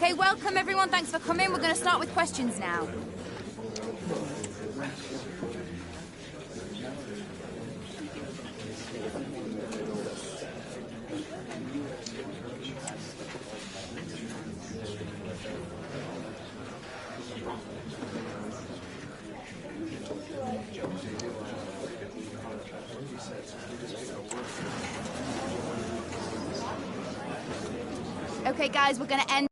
Okay, welcome everyone. Thanks for coming. We're going to start with questions now. Okay, guys, we're going to end.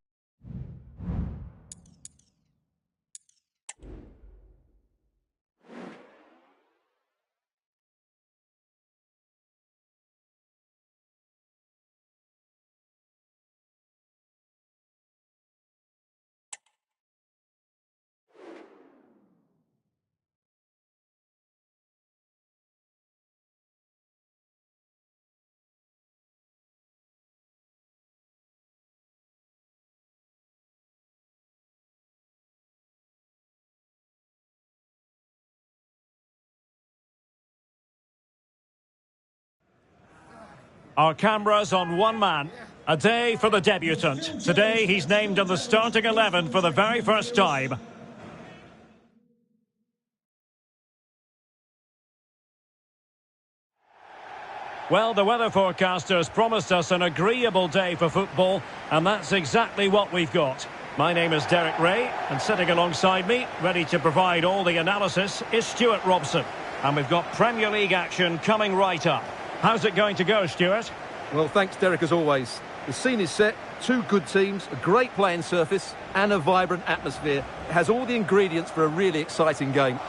Our cameras on one man. A day for the debutant. Today he's named in the starting 11 for the very first time. Well, the weather forecasters promised us an agreeable day for football, and that's exactly what we've got. My name is Derek Ray, and sitting alongside me, ready to provide all the analysis, is Stuart Robson. And we've got Premier League action coming right up. How's it going to go, Stuart? Well, thanks, Derek, as always. The scene is set, two good teams, a great playing surface and a vibrant atmosphere. It has all the ingredients for a really exciting game.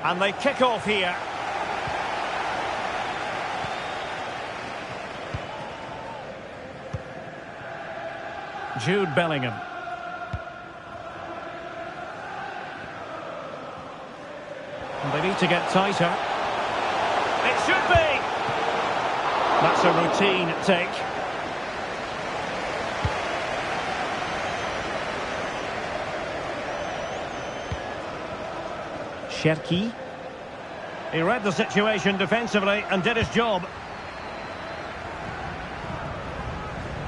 And they kick off here. Jude Bellingham. And they need to get tighter. It should be! That's a routine take. Cherki. He read the situation defensively and did his job.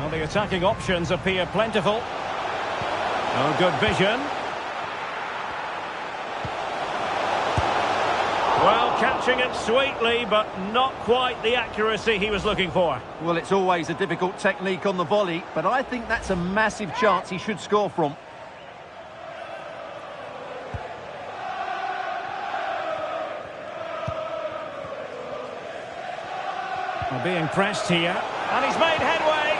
Well, the attacking options appear plentiful. Oh, good vision. Well, catching it sweetly, but not quite the accuracy he was looking for. Well, it's always a difficult technique on the volley, but I think that's a massive chance he should score from. Well, being pressed here, and he's made headway.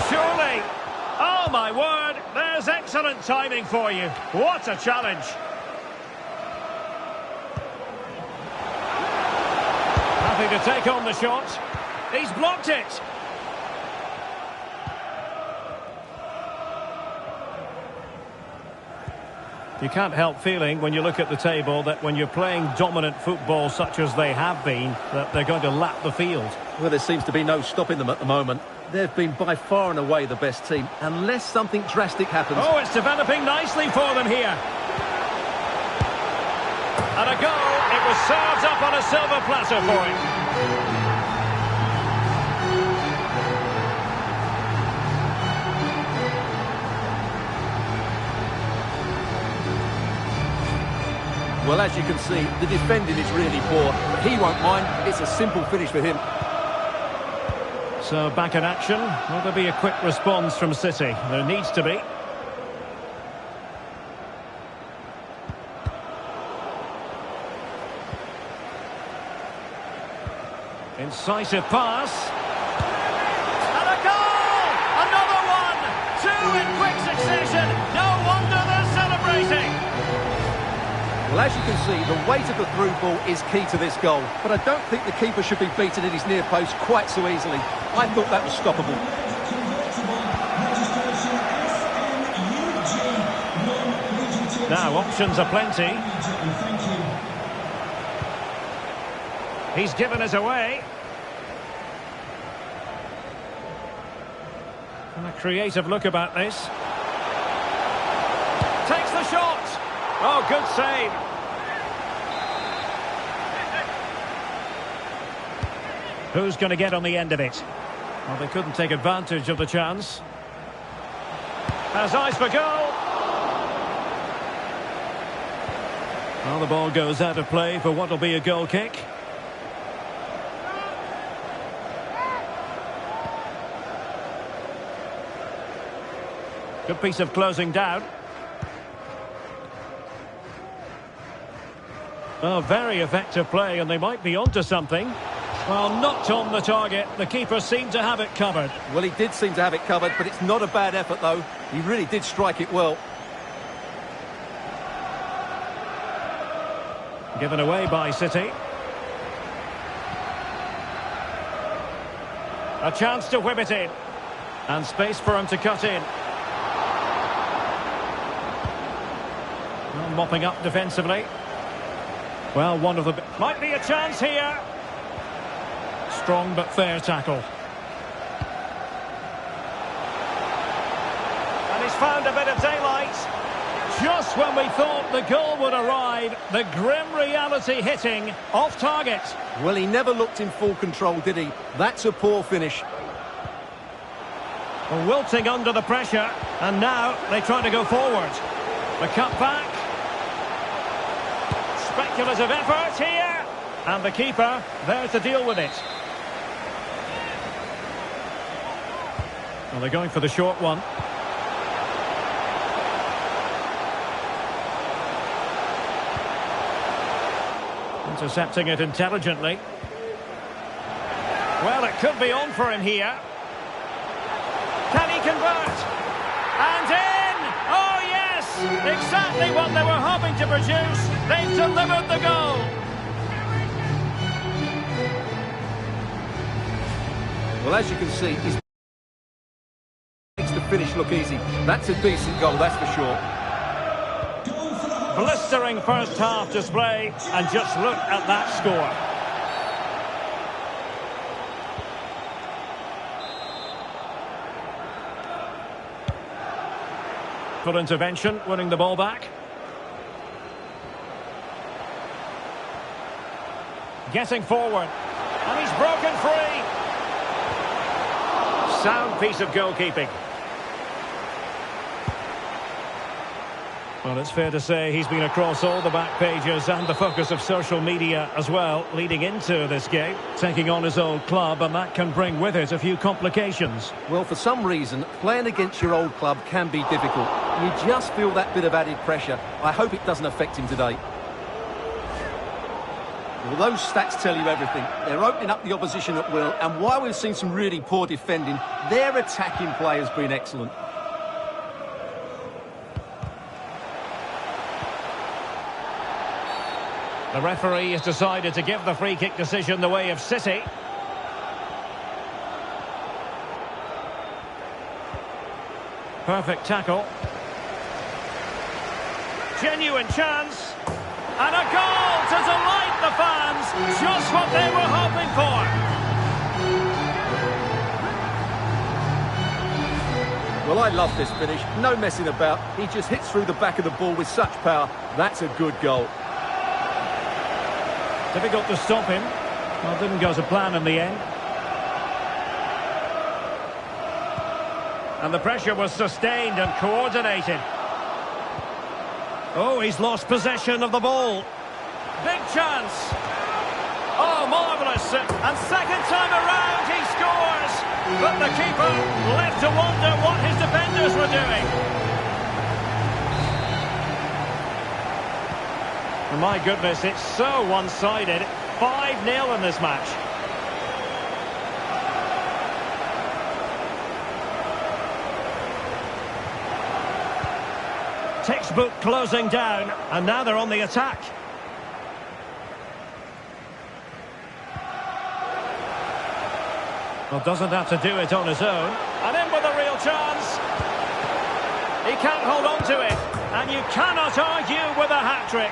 Surely. Oh, my word, there's excellent timing for you. What a challenge. Happy to take on the shot. He's blocked it. You can't help feeling, when you look at the table, that when you're playing dominant football such as they have been, that they're going to lap the field. Well, there seems to be no stopping them at the moment. They've been by far and away the best team, unless something drastic happens. Oh, it's developing nicely for them here. And a goal. It was served up on a silver platter for him. Well, as you can see, the defending is really poor, but he won't mind. It's a simple finish for him. So, back in action. Will there be a quick response from City? There needs to be. Incisive pass. And a goal! Another one! Two in quick succession. No wonder they're celebrating. Well, as you can see, the weight of the through ball is key to this goal. But I don't think the keeper should be beaten in his near post quite so easily. I thought that was stoppable. Now, options are plenty. He's given us away. And a creative look about this. Takes the shot. Oh, good save. Who's going to get on the end of it? Well, they couldn't take advantage of the chance. Has eyes for goal. Well, the ball goes out of play for what will be a goal kick. Good piece of closing down. Oh, very effective play, and they might be onto something. Well, not on the target. The keeper seemed to have it covered. Well, he did seem to have it covered, but it's not a bad effort, though. He really did strike it well. Given away by City. A chance to whip it in. And space for him to cut in. Well, mopping up defensively. Well, one of the... Might be a chance here. Strong but fair tackle. And he's found a bit of daylight. Just when we thought the goal would arrive, the grim reality hitting off target. Well, he never looked in full control, did he? That's a poor finish. Wilting under the pressure, and now they try to go forward. The cut back. Speculative effort here. And the keeper there to deal with it. Well, they're going for the short one. Intercepting it intelligently. Well, it could be on for him here. Can he convert? And in! Oh, yes! Exactly what they were hoping to produce. They've delivered the goal. Well, as you can see, he makes the finish look easy. That's a decent goal, that's for sure. Blistering first half display, and just look at that score. Full intervention, winning the ball back. Getting forward, and he's broken free. Sound piece of goalkeeping. Well, it's fair to say he's been across all the back pages and the focus of social media as well, leading into this game, taking on his old club, and that can bring with it a few complications. Well, for some reason, playing against your old club can be difficult. You just feel that bit of added pressure. I hope it doesn't affect him today. Well, those stats tell you everything. They're opening up the opposition at will, and while we've seen some really poor defending, their attacking play has been excellent. The referee has decided to give the free kick decision the way of City. Perfect tackle. Genuine chance. And a goal to delight the fans. Just what they were hoping for. Well, I love this finish. No messing about. He just hits through the back of the ball with such power. That's a good goal. Difficult to stop him. Well, didn't go to plan in the end. And the pressure was sustained and coordinated. Oh, he's lost possession of the ball. Big chance. Oh, marvellous. And second time around, he scores. But the keeper left to wonder what his defenders were doing. My goodness, it's so one-sided. 5-0 in this match. Textbook closing down, and now they're on the attack. Well, doesn't have to do it on his own. And in with a real chance. He can't hold on to it. And you cannot argue with a hat-trick.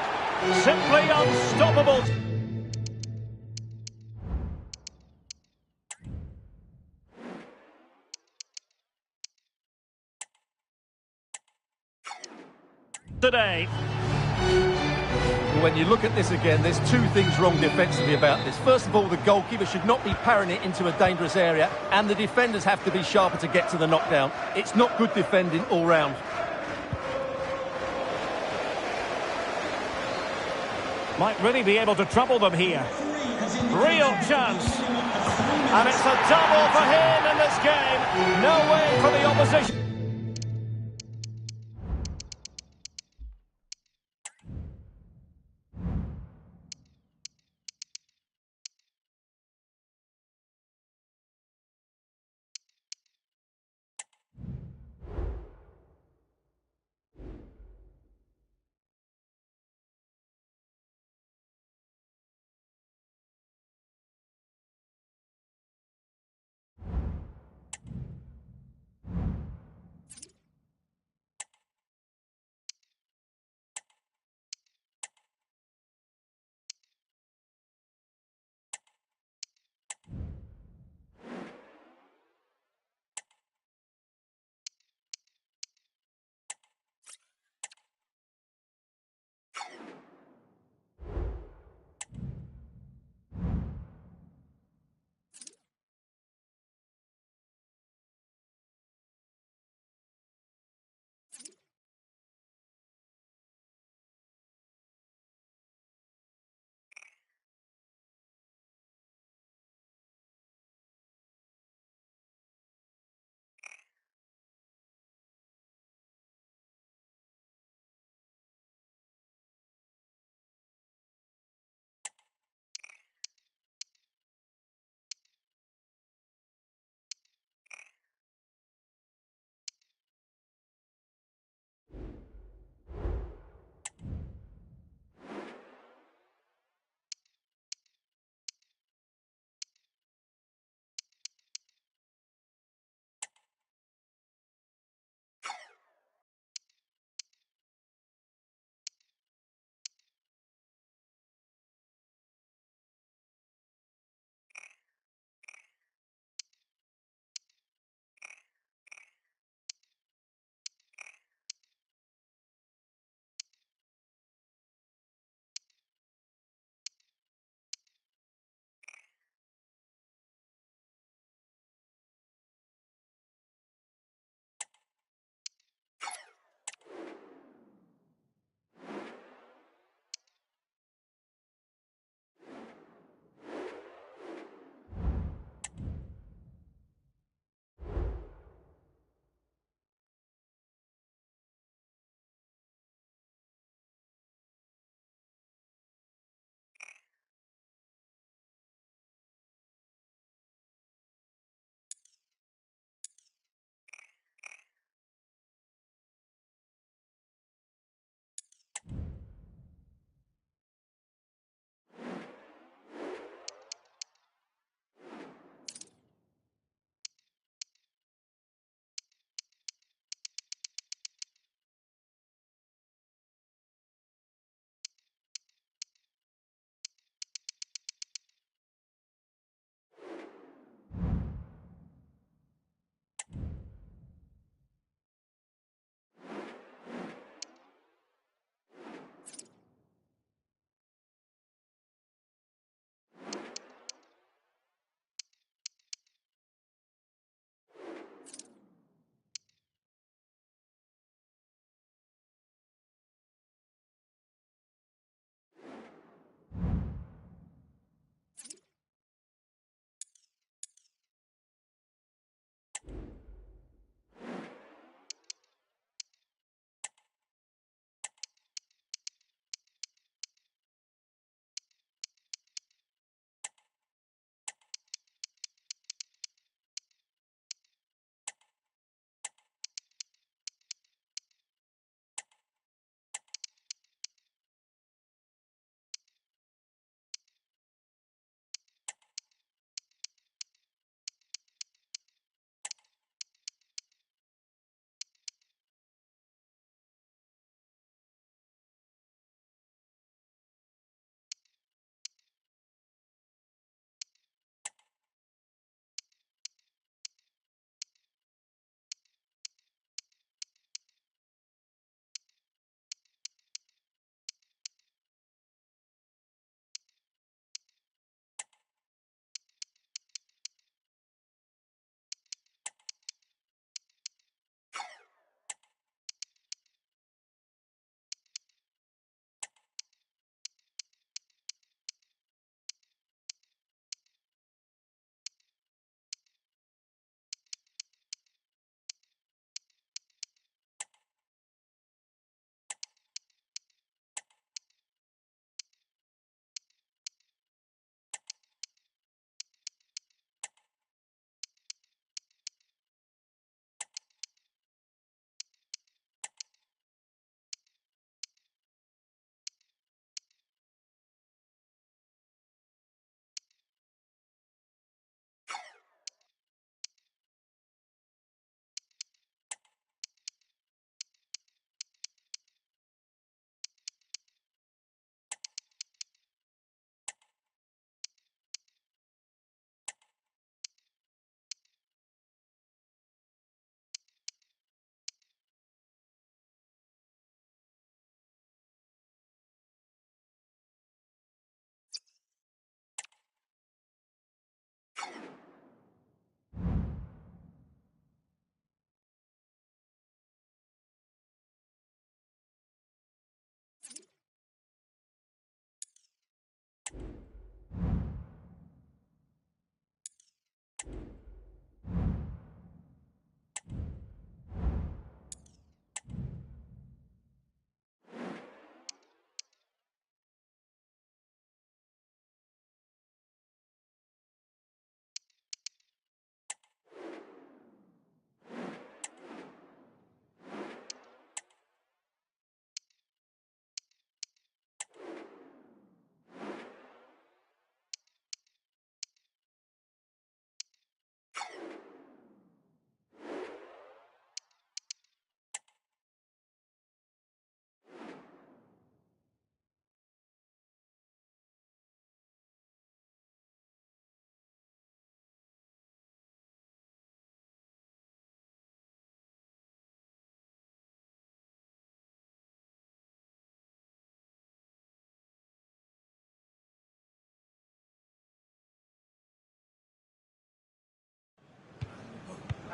Simply unstoppable. Today. When you look at this again, there's two things wrong defensively about this. First of all, the goalkeeper should not be parrying it into a dangerous area, and the defenders have to be sharper to get to the knockdown. It's not good defending all round. Might really be able to trouble them here. Real chance. And it's a double for him in this game. No way for the opposition.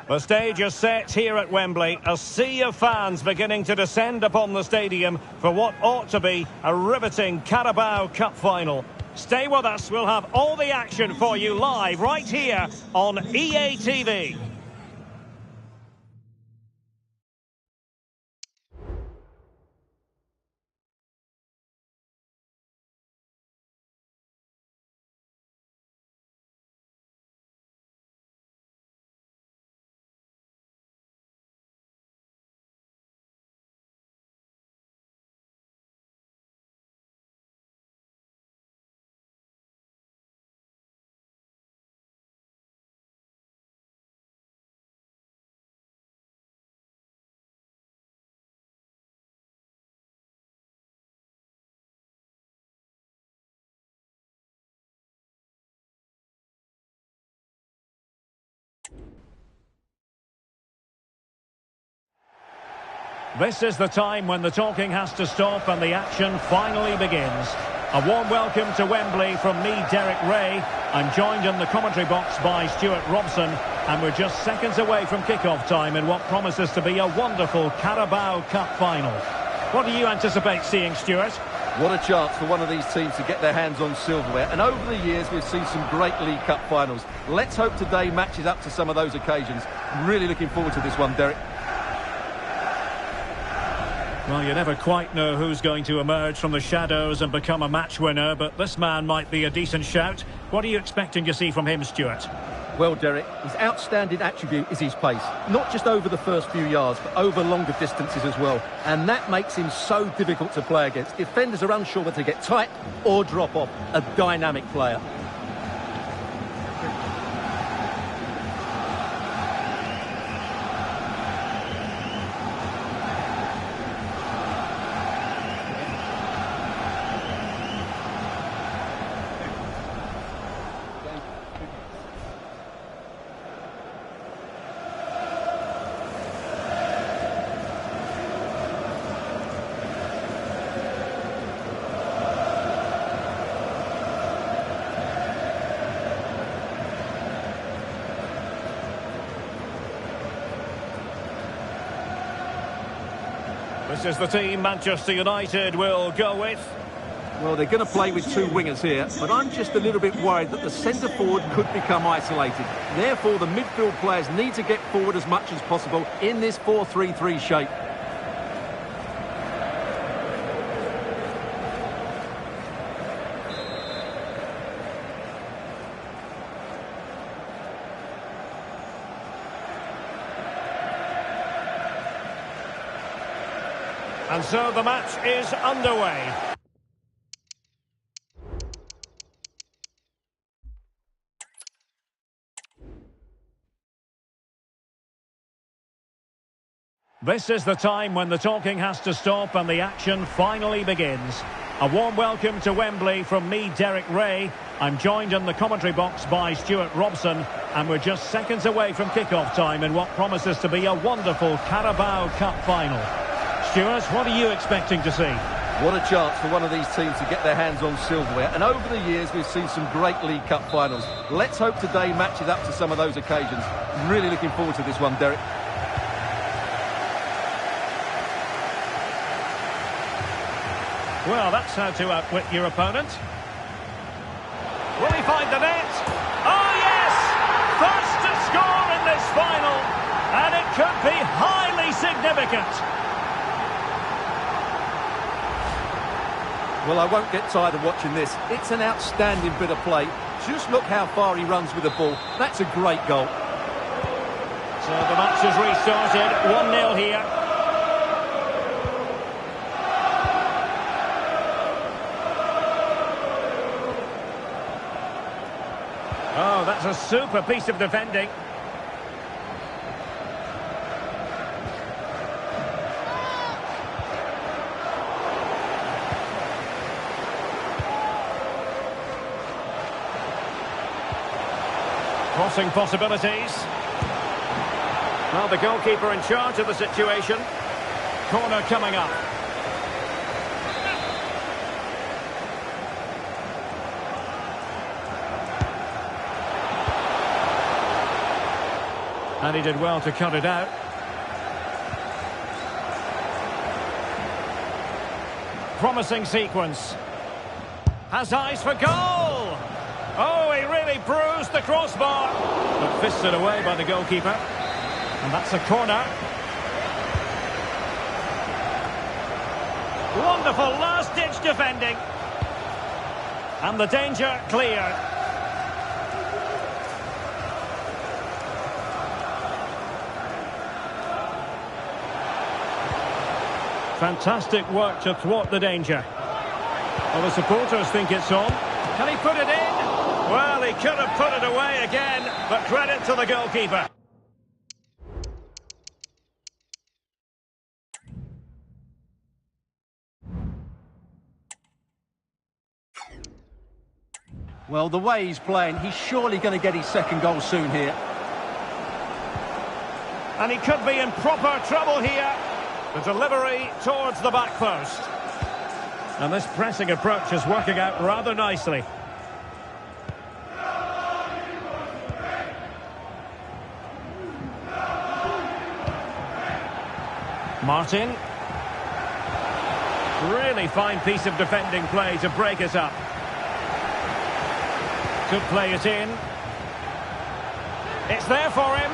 The stage is set here at Wembley. A sea of fans beginning to descend upon the stadium for what ought to be a riveting Carabao Cup final. Stay with us. We'll have all the action for you live right here on EA TV. This is the time when the talking has to stop and the action finally begins. A warm welcome to Wembley from me, Derek Ray. I'm joined in the commentary box by Stuart Robson, and we're just seconds away from kick-off time in what promises to be a wonderful Carabao Cup final. What do you anticipate seeing, Stuart? What a chance for one of these teams to get their hands on silverware. And over the years, we've seen some great League Cup finals. Let's hope today matches up to some of those occasions. Really looking forward to this one, Derek. Well, you never quite know who's going to emerge from the shadows and become a match winner, but this man might be a decent shout. What are you expecting to see from him, Stuart? Well, Derek, his outstanding attribute is his pace. Not just over the first few yards, but over longer distances as well. And that makes him so difficult to play against. Defenders are unsure whether to get tight or drop off. A dynamic player. This is the team Manchester United will go with. Well, they're going to play with two wingers here, but I'm just a little bit worried that the centre-forward could become isolated. Therefore, the midfield players need to get forward as much as possible in this 4-3-3 shape. And so the match is underway. This is the time when the talking has to stop and the action finally begins. A warm welcome to Wembley from me, Derek Ray. I'm joined in the commentary box by Stuart Robson, and we're just seconds away from kick-off time in what promises to be a wonderful Carabao Cup final. Stuart, what are you expecting to see? What a chance for one of these teams to get their hands on silverware. And over the years, we've seen some great League Cup finals. Let's hope today matches up to some of those occasions. Really looking forward to this one, Derek. Well, that's how to outwit your opponent. Will he find the net? Oh, yes! First to score in this final. And it could be highly significant. Well, I won't get tired of watching this. It's an outstanding bit of play. Just look how far he runs with the ball. That's a great goal. So the match has restarted. 1-0 here. Oh, that's a super piece of defending. Crossing possibilities. Well, the goalkeeper in charge of the situation. Corner coming up. And he did well to cut it out. Promising sequence. Has eyes for goal! Oh, he really bruised the crossbar. But fisted away by the goalkeeper. And that's a corner. Wonderful last-ditch defending. And the danger cleared. Fantastic work to thwart the danger. Well, the supporters think it's on. Can he put it in? Well, he could have put it away again, but credit to the goalkeeper. Well, the way he's playing, he's surely going to get his second goal soon here. And he could be in proper trouble here. The delivery towards the back post. And this pressing approach is working out rather nicely. Martin. Really fine piece of defending play to break us up. Could play it in. It's there for him.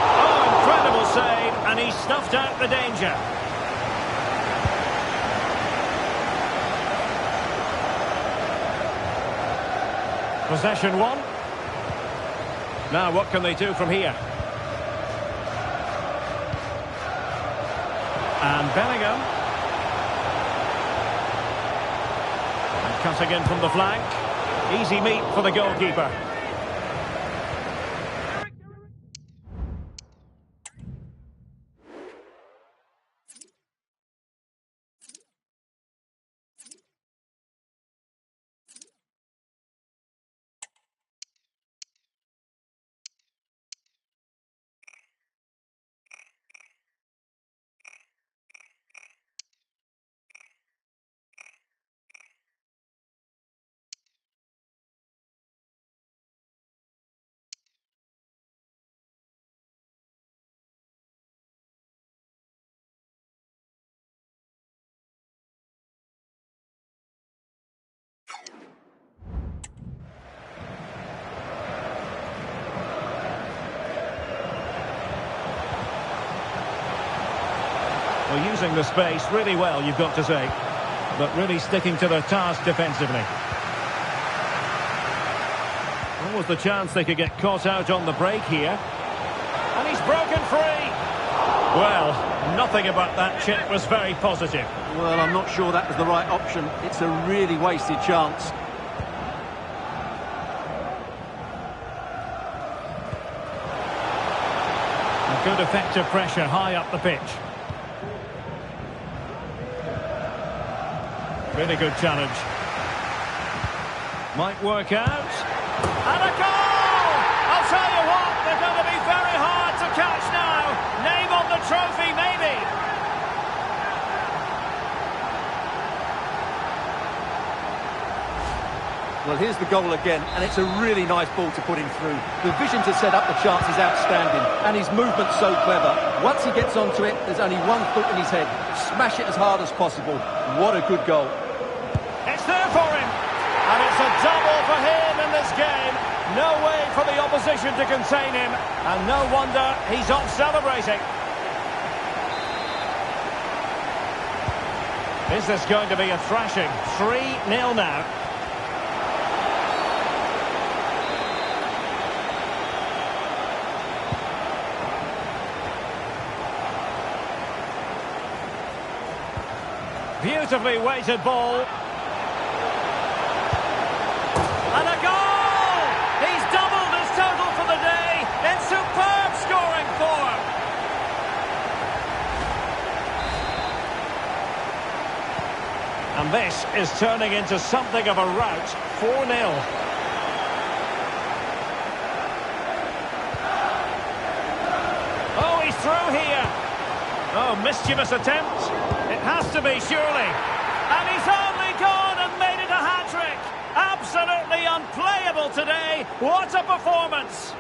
Oh, incredible save, and he snuffed out the danger. Possession one. Now, what can they do from here? And Bellingham. And cutting in from the flank. Easy meat for the goalkeeper. Well, using the space really well, you've got to say. But really sticking to their task defensively. What was the chance they could get caught out on the break here? And he's broken free! Well, nothing about that chip was very positive. Well, I'm not sure that was the right option. It's a really wasted chance. A good effective pressure high up the pitch. Really good challenge. Might work out. And a goal! I'll tell you what, they're going to be very hard to catch now. Name on the trophy, maybe. Well, here's the goal again, and it's a really nice ball to put him through. The vision to set up the chance is outstanding, and his movement's so clever. Once he gets onto it, there's only one thought in his head. Smash it as hard as possible. What a good goal. It's there for him, and it's a double for him in this game. No way for the opposition to contain him, and no wonder he's off celebrating. Is this going to be a thrashing? 3-0 now. Beautifully weighted ball. And a goal! He's doubled his total for the day in superb scoring form. And this is turning into something of a rout. 4-0. Oh, he's through here. Oh, mischievous attempt. It has to be, surely. And he's only gone and made it a hat-trick. Absolutely unplayable today. What a performance.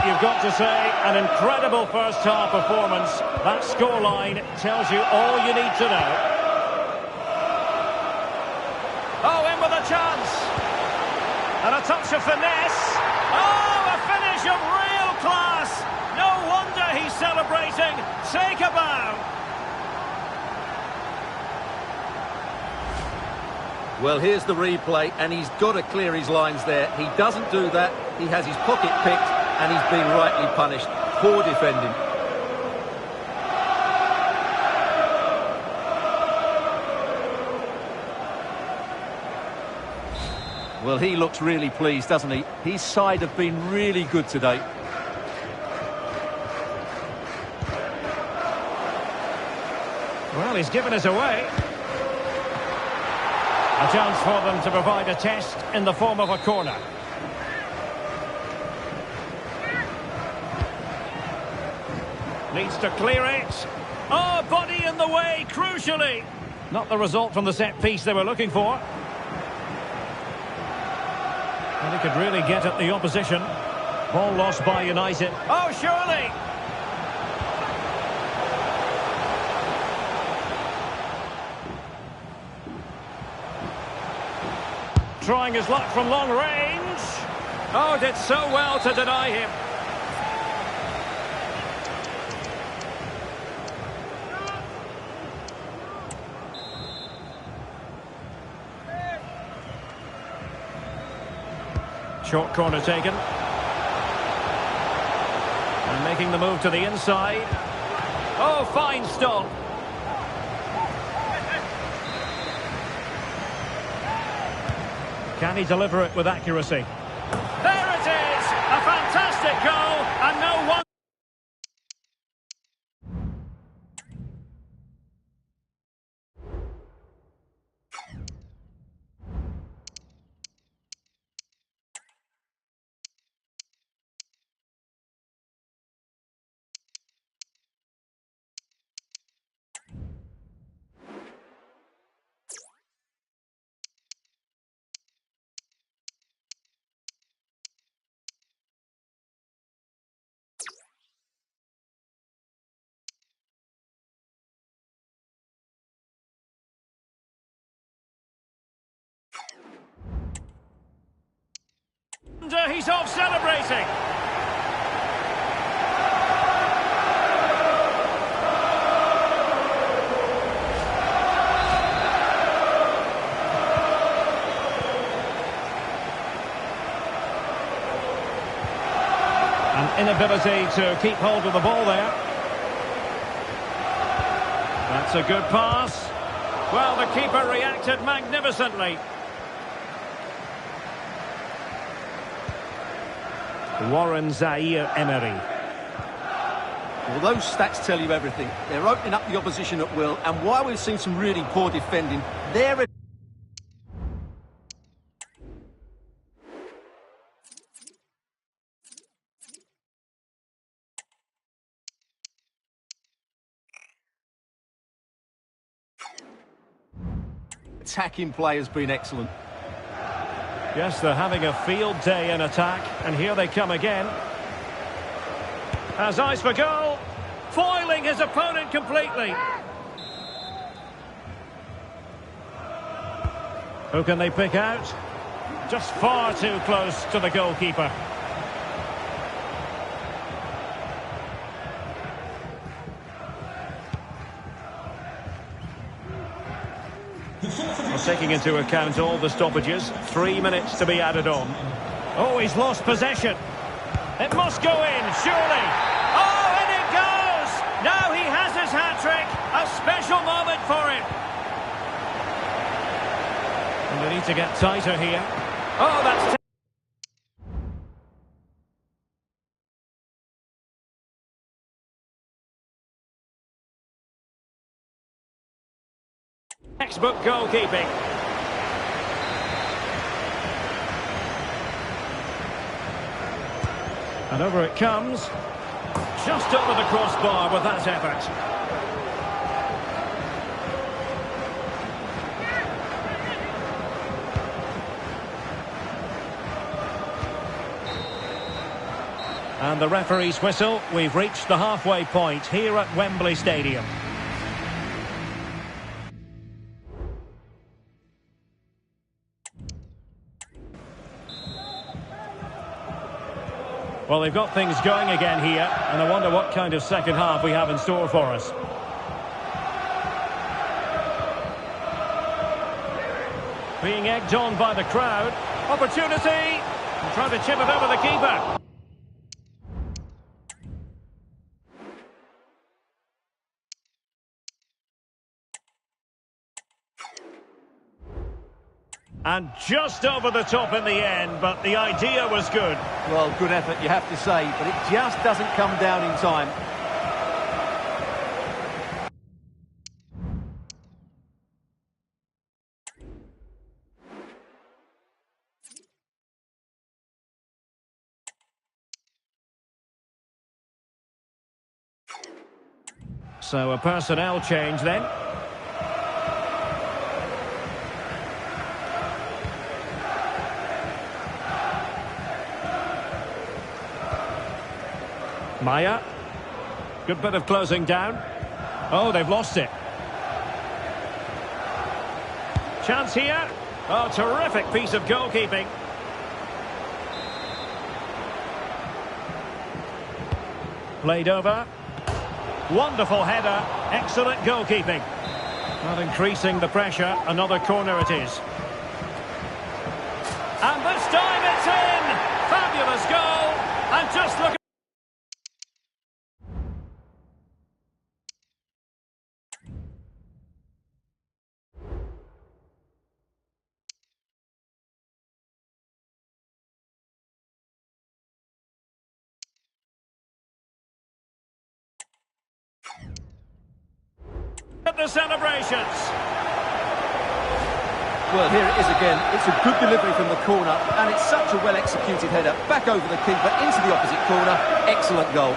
you've got to say, an incredible first-half performance. That scoreline tells you all you need to know. Oh, in with a chance. And a touch of finesse. Oh, a finish of real class. No wonder he's celebrating. Take a bow. Well, here's the replay, and he's got to clear his lines there. He doesn't do that. He has his pocket picked, and he's been rightly punished. Poor defending. Well, he looks really pleased, doesn't he? His side have been really good today. Well, he's given us away. A chance for them to provide a test in the form of a corner. Needs to clear it. Oh, body in the way, crucially. Not the result from the set piece they were looking for. And he could really get at the opposition. Ball lost by United. Oh, surely! Trying his luck from long range. Oh, did so well to deny him. Short corner taken. And making the move to the inside. Oh, fine stop. Can he deliver it with accuracy? There it is! A fantastic goal, and no one... He's off celebrating. An inability to keep hold of the ball there. That's a good pass. Well, the keeper reacted magnificently. Warren Zaire-Emery. Well, those stats tell you everything. They're opening up the opposition at will, and while we've seen some really poor defending, they're... attacking play has been excellent. Yes, they're having a field day in attack, and here they come again. Has eyes for goal, foiling his opponent completely. Who can they pick out? Just far too close to the goalkeeper. Well, taking into account all the stoppages, 3 minutes to be added on. Oh, he's lost possession. It must go in, surely. Oh, and it goes! Now he has his hat-trick. A special moment for him. And they need to get tighter here. Oh, that's... textbook goalkeeping. And over it comes. Just over the crossbar with that effort. And the referee's whistle. We've reached the halfway point here at Wembley Stadium. Well, they've got things going again here, and I wonder what kind of second half we have in store for us. Being egged on by the crowd. Opportunity! And trying to chip it over the keeper. And just over the top in the end, but the idea was good. Well, good effort, you have to say, but it just doesn't come down in time. So a personnel change then. Maya. Good bit of closing down. Oh, they've lost it. Chance here. Oh, terrific piece of goalkeeping. Played over. Wonderful header. Excellent goalkeeping. Not increasing the pressure. Another corner it is. And this time it's in. Fabulous goal. And just look. At the celebrations. Well, here it is again. It's a good delivery from the corner, and it's such a well-executed header. Back over the keeper, into the opposite corner. Excellent goal.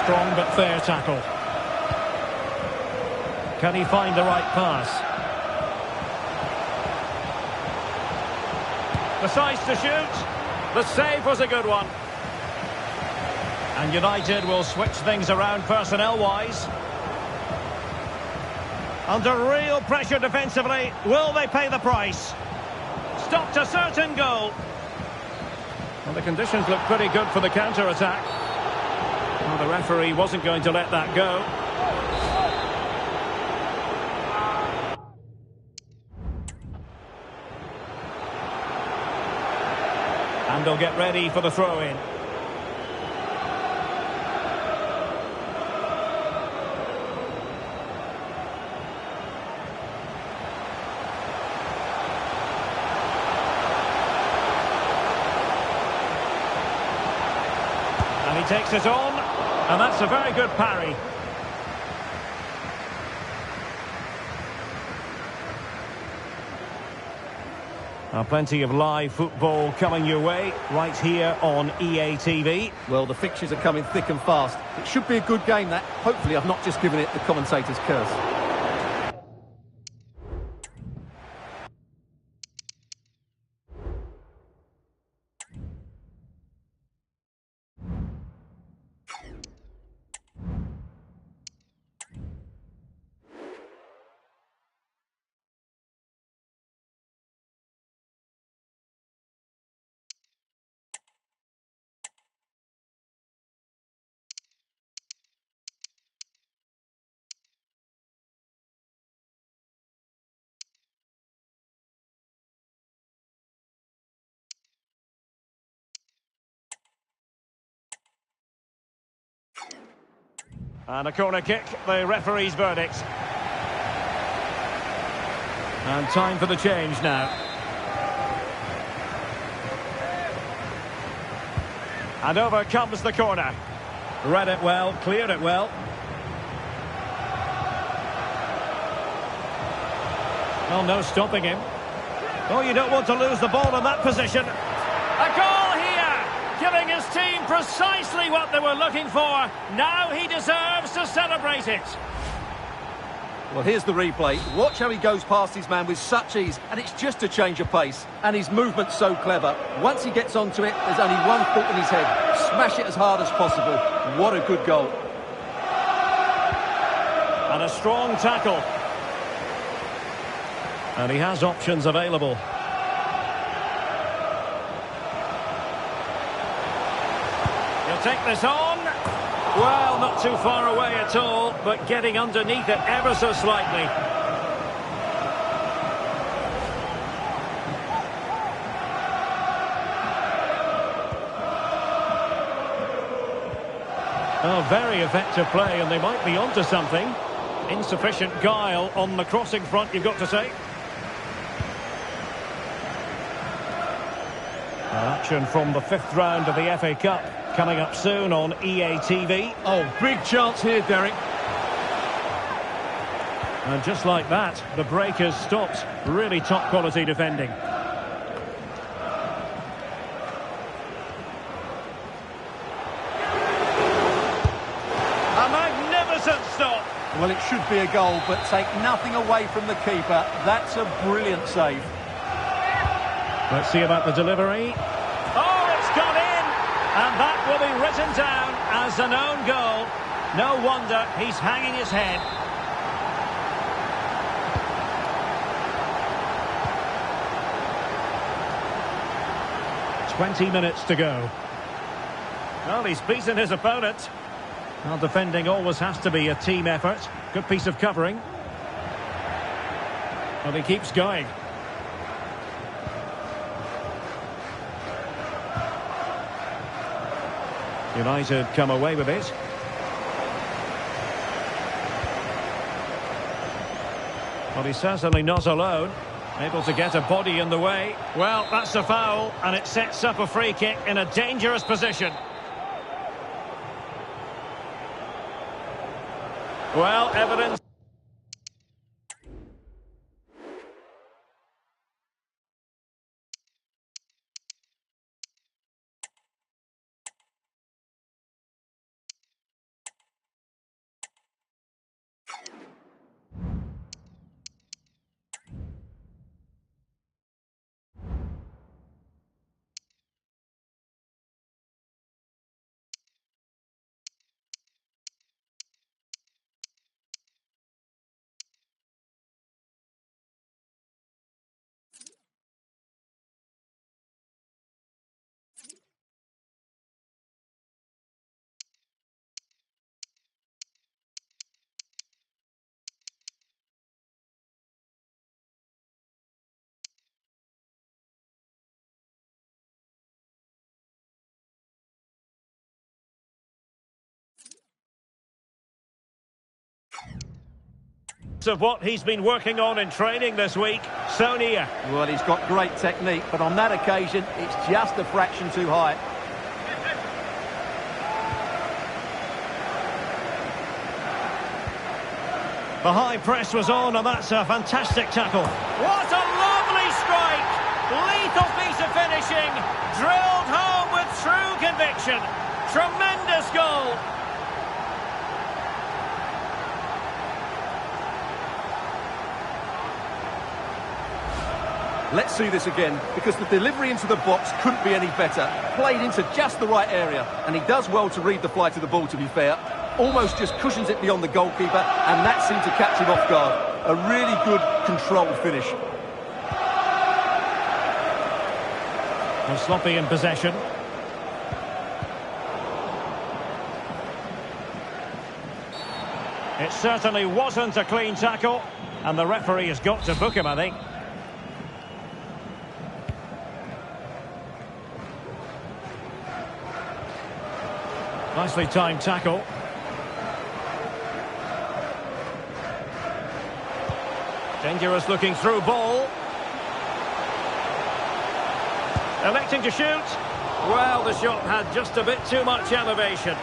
Strong but fair tackle. Can he find the right pass? The size to shoot. The save was a good one. And United will switch things around personnel-wise. Under real pressure defensively. Will they pay the price? Stopped a certain goal. Well, the conditions look pretty good for the counter-attack. Well, the referee wasn't going to let that go. And they'll get ready for the throw-in. And he takes it on, and that's a very good parry. Plenty of live football coming your way right here on EA TV. Well, the fixtures are coming thick and fast. It should be a good game, that. Hopefully I've not just given it the commentator's curse. And a corner kick, the referee's verdict. And time for the change now. And over comes the corner. Read it well, cleared it well. Well, no stopping him. Oh, you don't want to lose the ball in that position. A goal here, giving his team precisely what they were looking for. Now he deserves to celebrate it. Well, here's the replay. Watch how he goes past his man with such ease, and it's just a change of pace. And his movement's so clever. Once he gets onto it, there's only one thought in his head. Smash it as hard as possible. What a good goal. And a strong tackle. And he has options available. He'll take this on. Well, not too far away at all, but getting underneath it ever so slightly. Oh, very effective play, and they might be onto something. Insufficient guile on the crossing front, you've got to say. Action from the 5th round of the FA Cup coming up soon on EA TV. Oh, big chance here, Derek. And just like that, the break has stopped. Really top quality defending. A magnificent stop. Well, it should be a goal, but take nothing away from the keeper. That's a brilliant save. Let's see about the delivery. Oh, it's gone in! And that will be written down as an own goal. No wonder he's hanging his head. "20 minutes to go." Well, he's beaten his opponent. Well, defending always has to be a team effort. Good piece of covering. Well, he keeps going. United come away with it. Well, he's certainly not alone. Able to get a body in the way. Well, that's a foul, and it sets up a free kick in a dangerous position. Well, evidence. Of what he's been working on in training this week, so near. Well, he's got great technique, but on that occasion, it's just a fraction too high. The high press was on, and that's a fantastic tackle. What a lovely strike! Lethal piece of finishing, drilled home with true conviction. Tremendous goal. Let's see this again, because the delivery into the box couldn't be any better. Played into just the right area, and he does well to read the flight of the ball, to be fair. Almost just cushions it beyond the goalkeeper, and that seemed to catch him off guard. A really good, controlled finish. And sloppy in possession. It certainly wasn't a clean tackle, and the referee has got to book him, I think. Nicely timed tackle. Dangerous looking through ball. Electing to shoot. Well, the shot had just a bit too much elevation.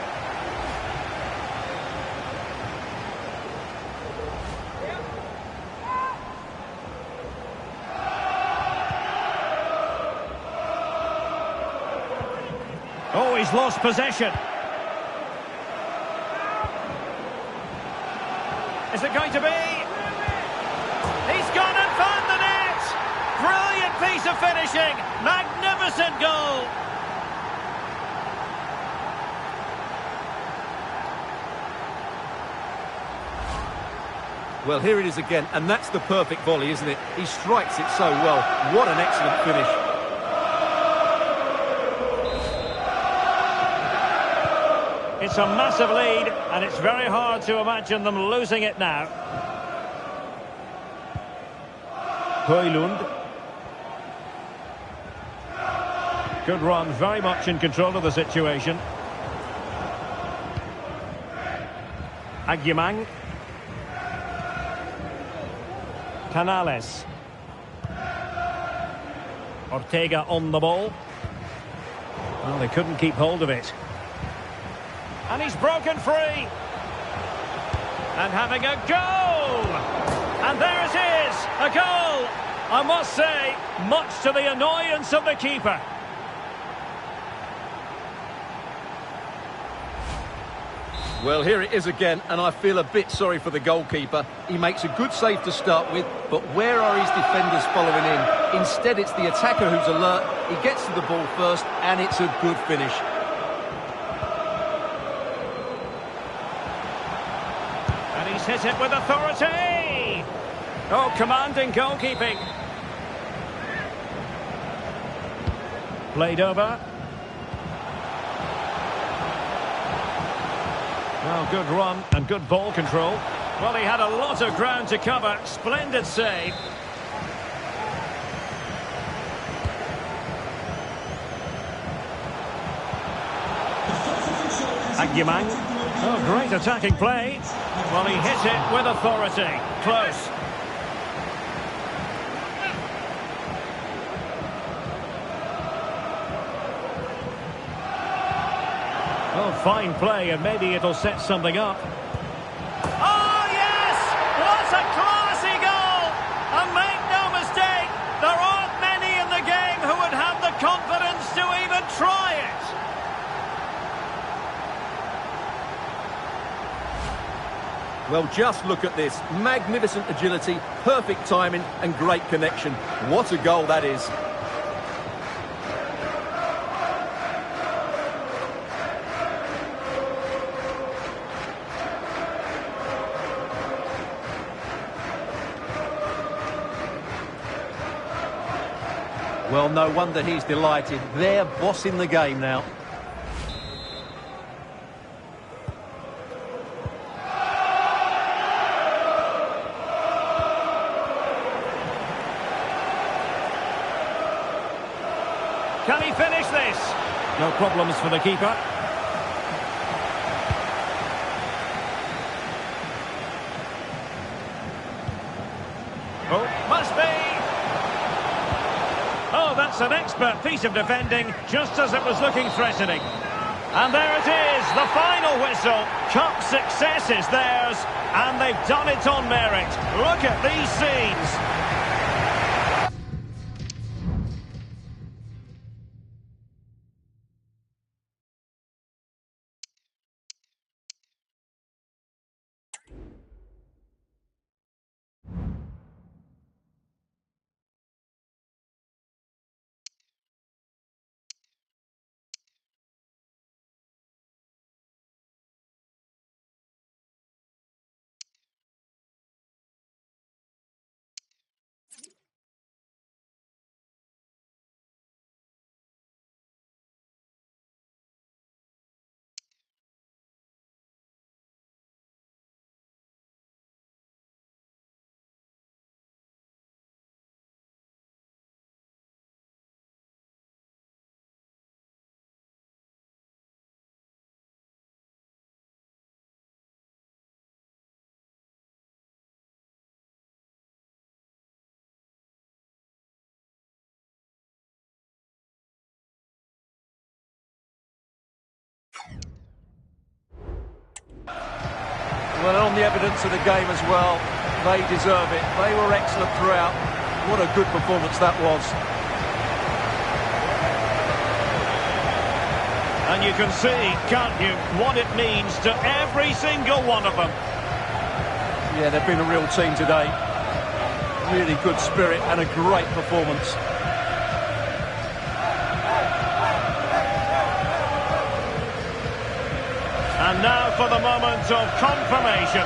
Oh, he's lost possession. Is it going to be? piece of finishing. Magnificent goal. Well, here it is again, and that's the perfect volley, isn't it? He strikes it so well. What an excellent finish. It's a massive lead, and it's very hard to imagine them losing it now. Højlund. Good run, very much in control of the situation. Agyemang. Canales. Ortega on the ball. Well, they couldn't keep hold of it. And he's broken free. And having a goal! And there it is, a goal! I must say, much to the annoyance of the keeper. Well, here it is again, and I feel a bit sorry for the goalkeeper. He makes a good save to start with, but where are his defenders following in? Instead, it's the attacker who's alert. He gets to the ball first, and it's a good finish. And he's hit it with authority! Oh, commanding goalkeeping. Played over. Well, good run and good ball control. Well, he had a lot of ground to cover. Splendid save. Agyemang. Oh, great attacking play. Well, he hit it with authority. Close. Oh, fine play, and maybe it'll set something up. Oh, yes! What a classy goal! And make no mistake, there aren't many in the game who would have the confidence to even try it. Well, just look at this. Magnificent agility, perfect timing, and great connection. What a goal that is. Well, no wonder he's delighted. They're bossing the game now. Can he finish this? No problems for the keeper. Oh, must be! Oh, that's an expert piece of defending, just as it was looking threatening. And there it is, the final whistle. Cup success is theirs, and they've done it on merit. Look at these scenes. Well, on the evidence of the game as well, they deserve it. They were excellent throughout. What a good performance that was. And you can see, can't you, what it means to every single one of them. Yeah, they've been a real team today. Really good spirit and a great performance. And now for the moment of confirmation.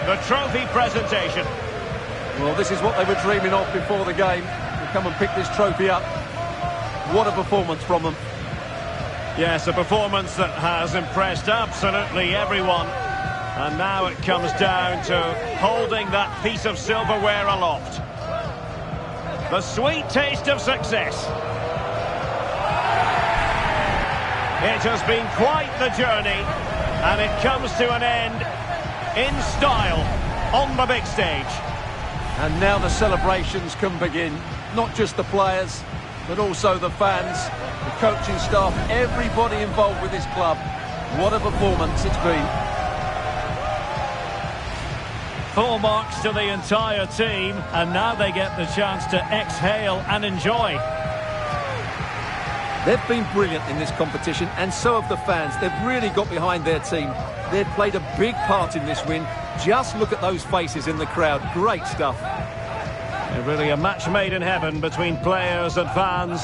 The trophy presentation. Well, this is what they were dreaming of before the game. To come and pick this trophy up. What a performance from them. Yes, a performance that has impressed absolutely everyone. And now it comes down to holding that piece of silverware aloft. The sweet taste of success. It has been quite the journey, and it comes to an end in style on the big stage. And now the celebrations can begin. Not just the players, but also the fans, the coaching staff, everybody involved with this club. What a performance it's been. Full marks to the entire team, and now they get the chance to exhale and enjoy. They've been brilliant in this competition, and so have the fans. They've really got behind their team. They've played a big part in this win. Just look at those faces in the crowd. Great stuff. Really a match made in heaven between players and fans.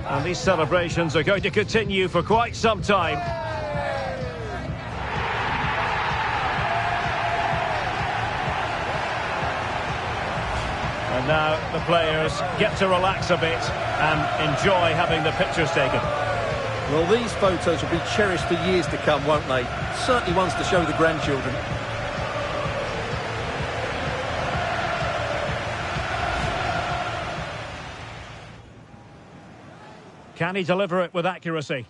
And these celebrations are going to continue for quite some time. And now the players get to relax a bit and enjoy having the pictures taken. Well, these photos will be cherished for years to come, won't they? Certainly ones to show the grandchildren. Can he deliver it with accuracy?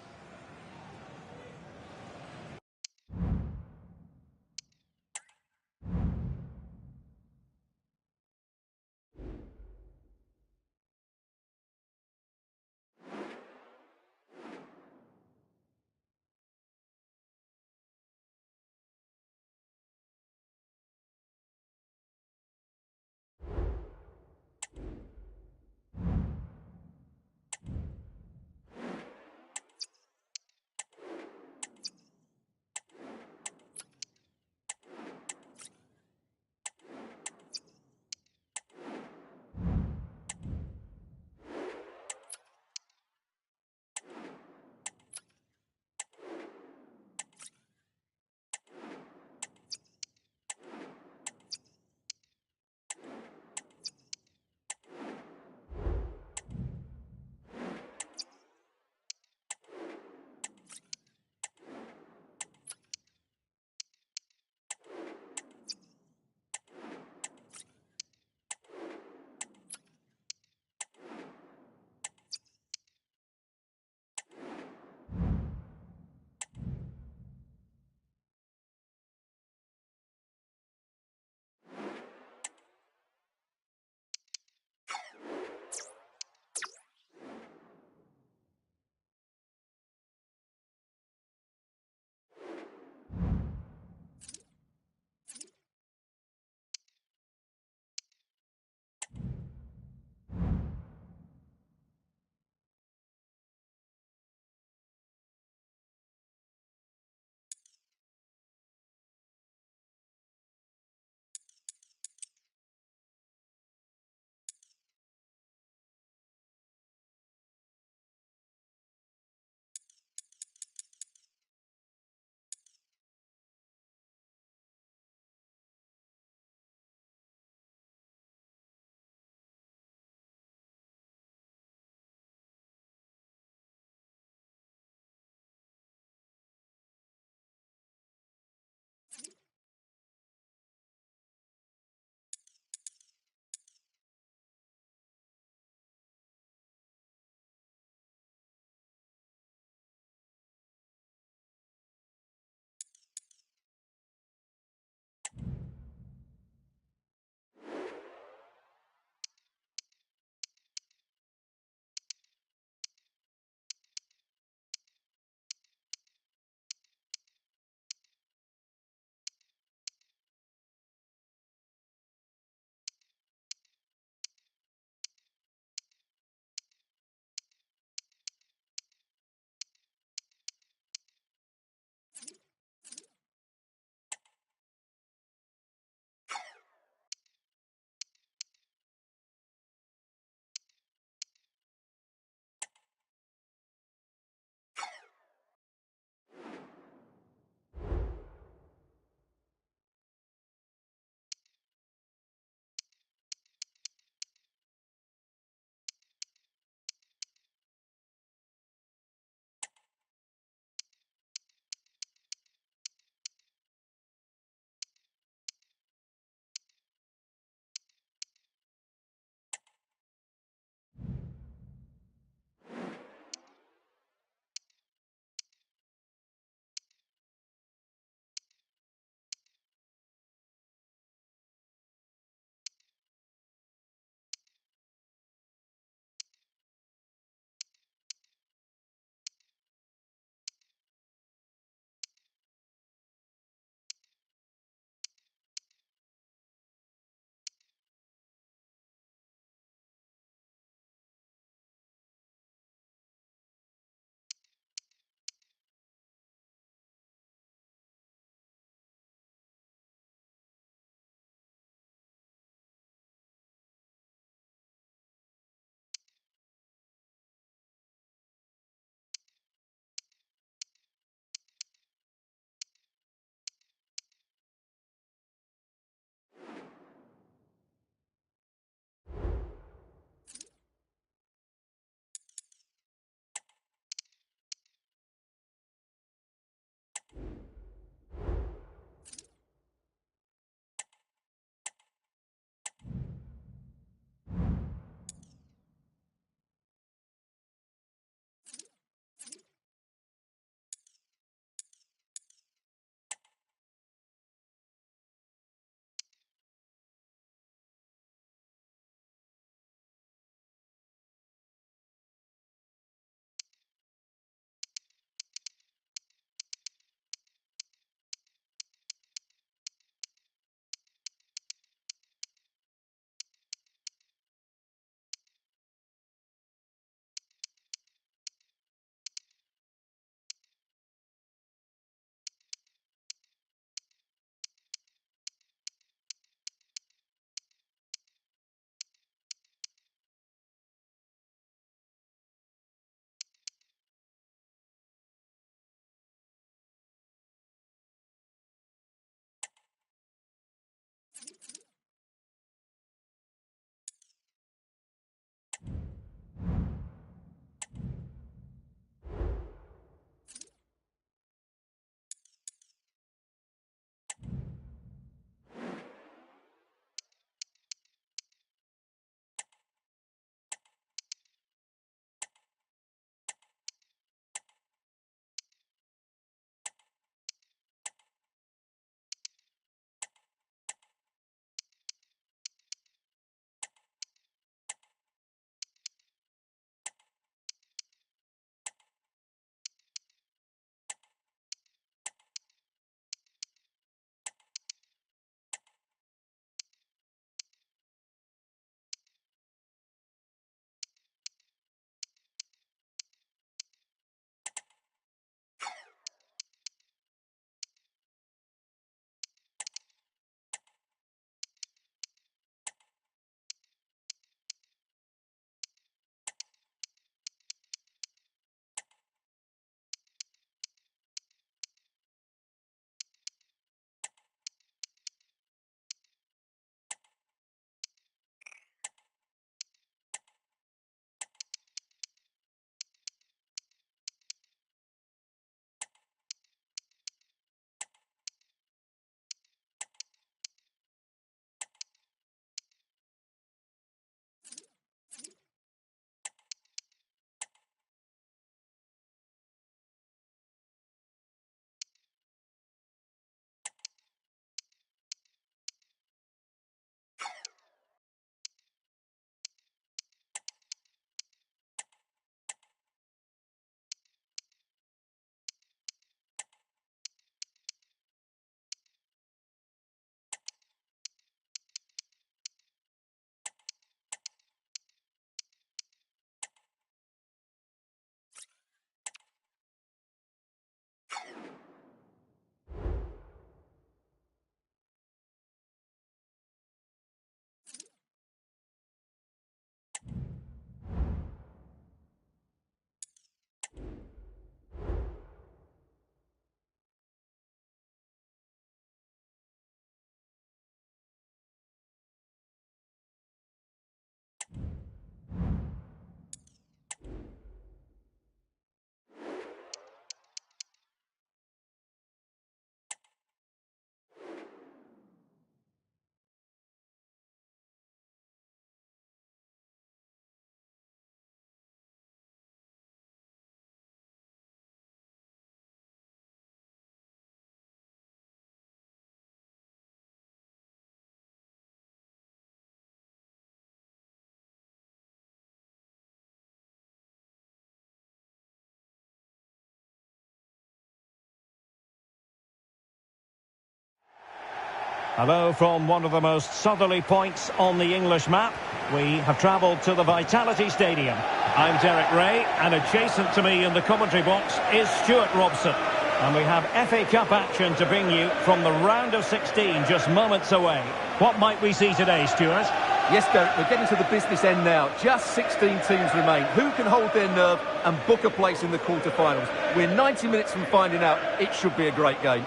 Hello from one of the most southerly points on the English map. We have travelled to the Vitality Stadium. I'm Derek Ray, and adjacent to me in the commentary box is Stuart Robson. And we have FA Cup action to bring you from the round of 16 just moments away. What might we see today, Stuart? Yes, Derek, we're getting to the business end now. Just 16 teams remain. Who can hold their nerve and book a place in the quarter-finals? We're 90 minutes from finding out. It should be a great game.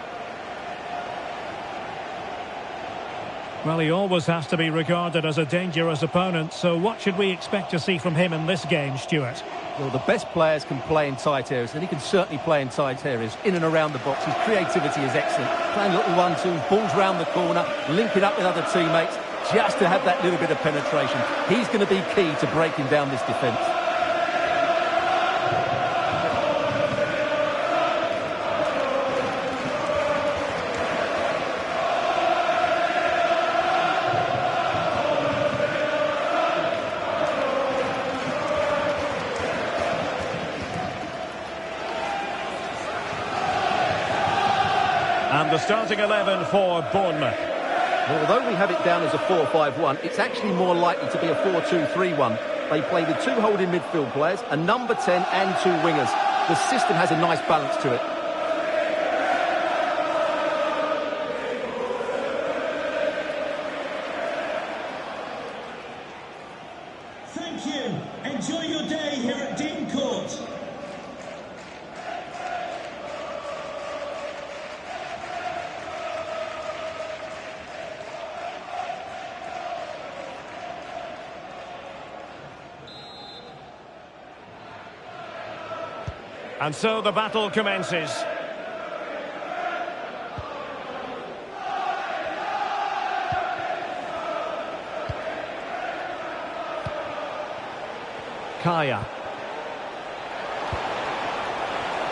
Well, he always has to be regarded as a dangerous opponent, so what should we expect to see from him in this game, Stuart? Well, the best players can play in tight areas, and he can certainly play in tight areas, in and around the box. His creativity is excellent. Playing little 1-2, balls round the corner, linking up with other teammates, just to have that little bit of penetration. He's going to be key to breaking down this defence. And the starting 11 for Bournemouth. Well, although we have it down as a 4-5-1, it's actually more likely to be a 4-2-3-1. They play with two holding midfield players, a number 10 and two wingers. The system has a nice balance to it. Thank you. Enjoy your day here at Dean Court. And so the battle commences. Kaya.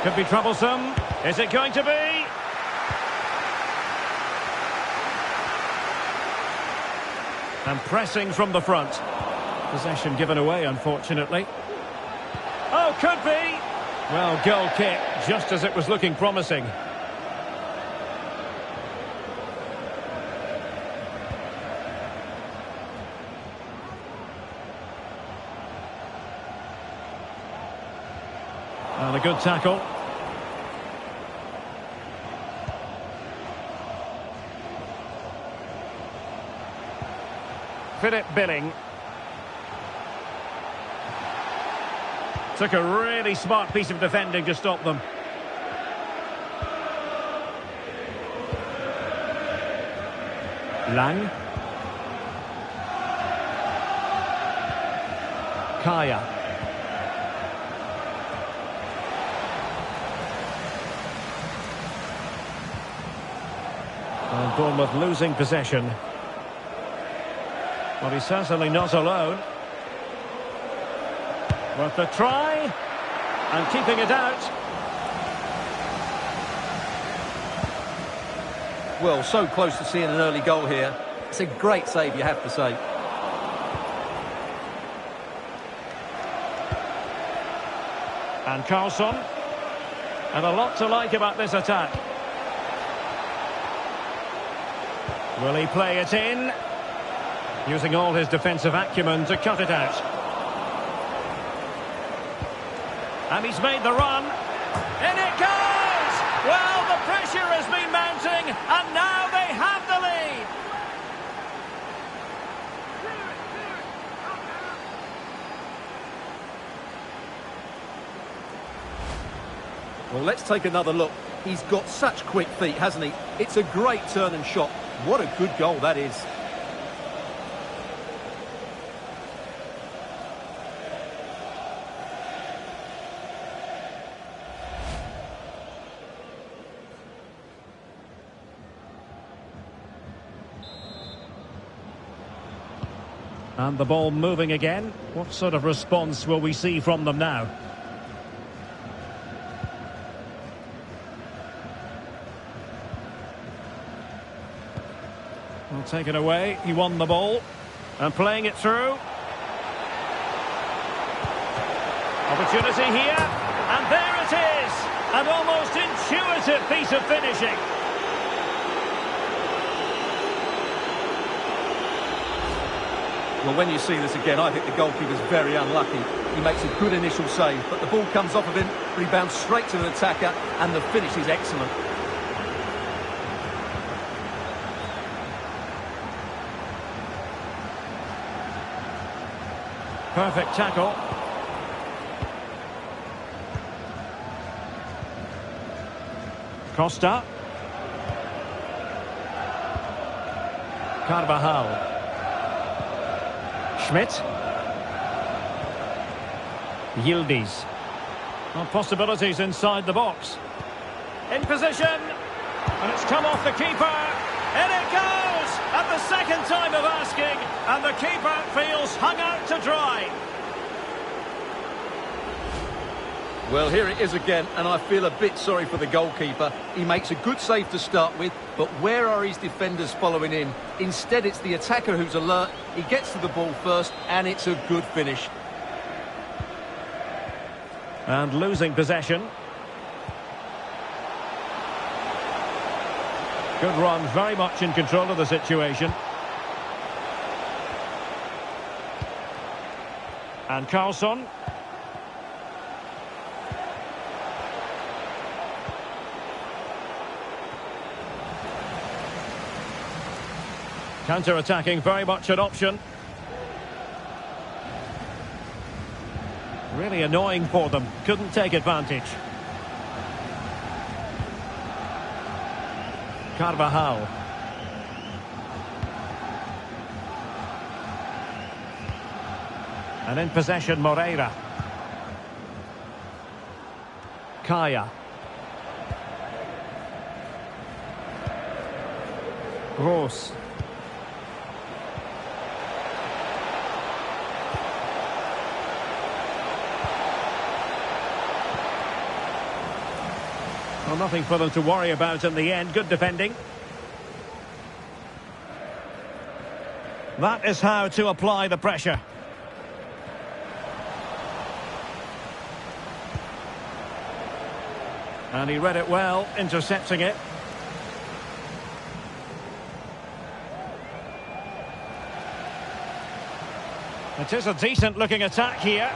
Could be troublesome. Is it going to be? And pressing from the front. Possession given away, unfortunately. Oh, could be! Well, goal kick, just as it was looking promising. And a good tackle. Philip Billing. Took a really smart piece of defending to stop them. Lang. Kaya. And Bournemouth losing possession. Well, he's certainly not alone. Worth a try, and keeping it out. Well, so close to seeing an early goal here. It's a great save, you have to say. And Carlson. And a lot to like about this attack. Will he play it in? Using all his defensive acumen to cut it out. And he's made the run. In it goes! Well, the pressure has been mounting, and now they have the lead. Well, let's take another look. He's got such quick feet, hasn't he? It's a great turn and shot. What a good goal that is. And the ball moving again. What sort of response will we see from them now? Well, taken away. He won the ball. And playing it through. Opportunity here. And there it is. An almost intuitive piece of finishing. Well, when you see this again, I think the goalkeeper's very unlucky. He makes a good initial save, but the ball comes off of him, rebounds straight to the attacker, and the finish is excellent. Perfect tackle. Costa. Carvajal. Schmidt. Yildiz. Well, possibilities inside the box. In position. And it's come off the keeper. In it goes! At the second time of asking. And the keeper feels hung out to dry. Well, here it is again, and I feel a bit sorry for the goalkeeper. He makes a good save to start with, but where are his defenders following in? Instead, it's the attacker who's alert. He gets to the ball first, and it's a good finish. And losing possession. Good run, very much in control of the situation. And Carlson. Counter-attacking, very much an option. Really annoying for them. Couldn't take advantage. Carvajal. And in possession, Moreira. Kaya. Gross. Well, nothing for them to worry about in the end. Good defending. That is how to apply the pressure. And he read it well, intercepting it. It is a decent-looking attack here.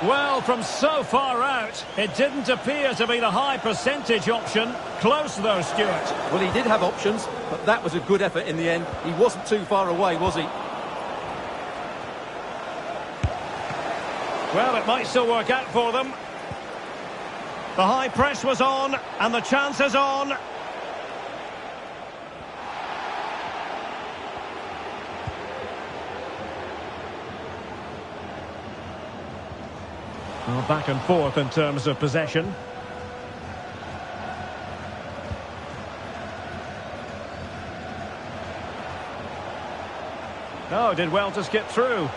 Well, from so far out, it didn't appear to be the high percentage option. Close though, Stuart. Well, he did have options, but that was a good effort in the end. He wasn't too far away, was he? Well, it might still work out for them. The high press was on, and the chance is on. Well, back and forth in terms of possession. No, did well to skip through.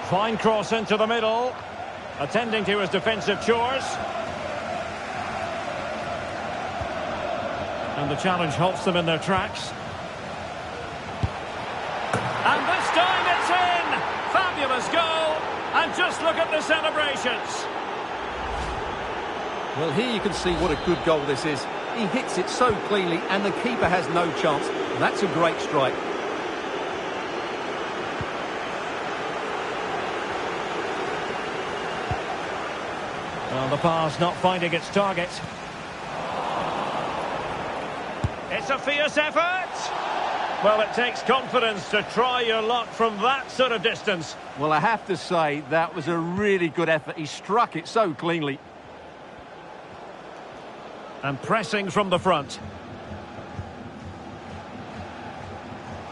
Fine cross into the middle. Attending to his defensive chores. And the challenge halts them in their tracks. And this time it's in! Fabulous goal! And just look at the celebrations. Well, here you can see what a good goal this is. He hits it so cleanly and the keeper has no chance. That's a great strike. Well, the pass not finding its target. It's a fierce effort. Well, it takes confidence to try your luck from that sort of distance. Well, I have to say, that was a really good effort. He struck it so cleanly. And pressing from the front.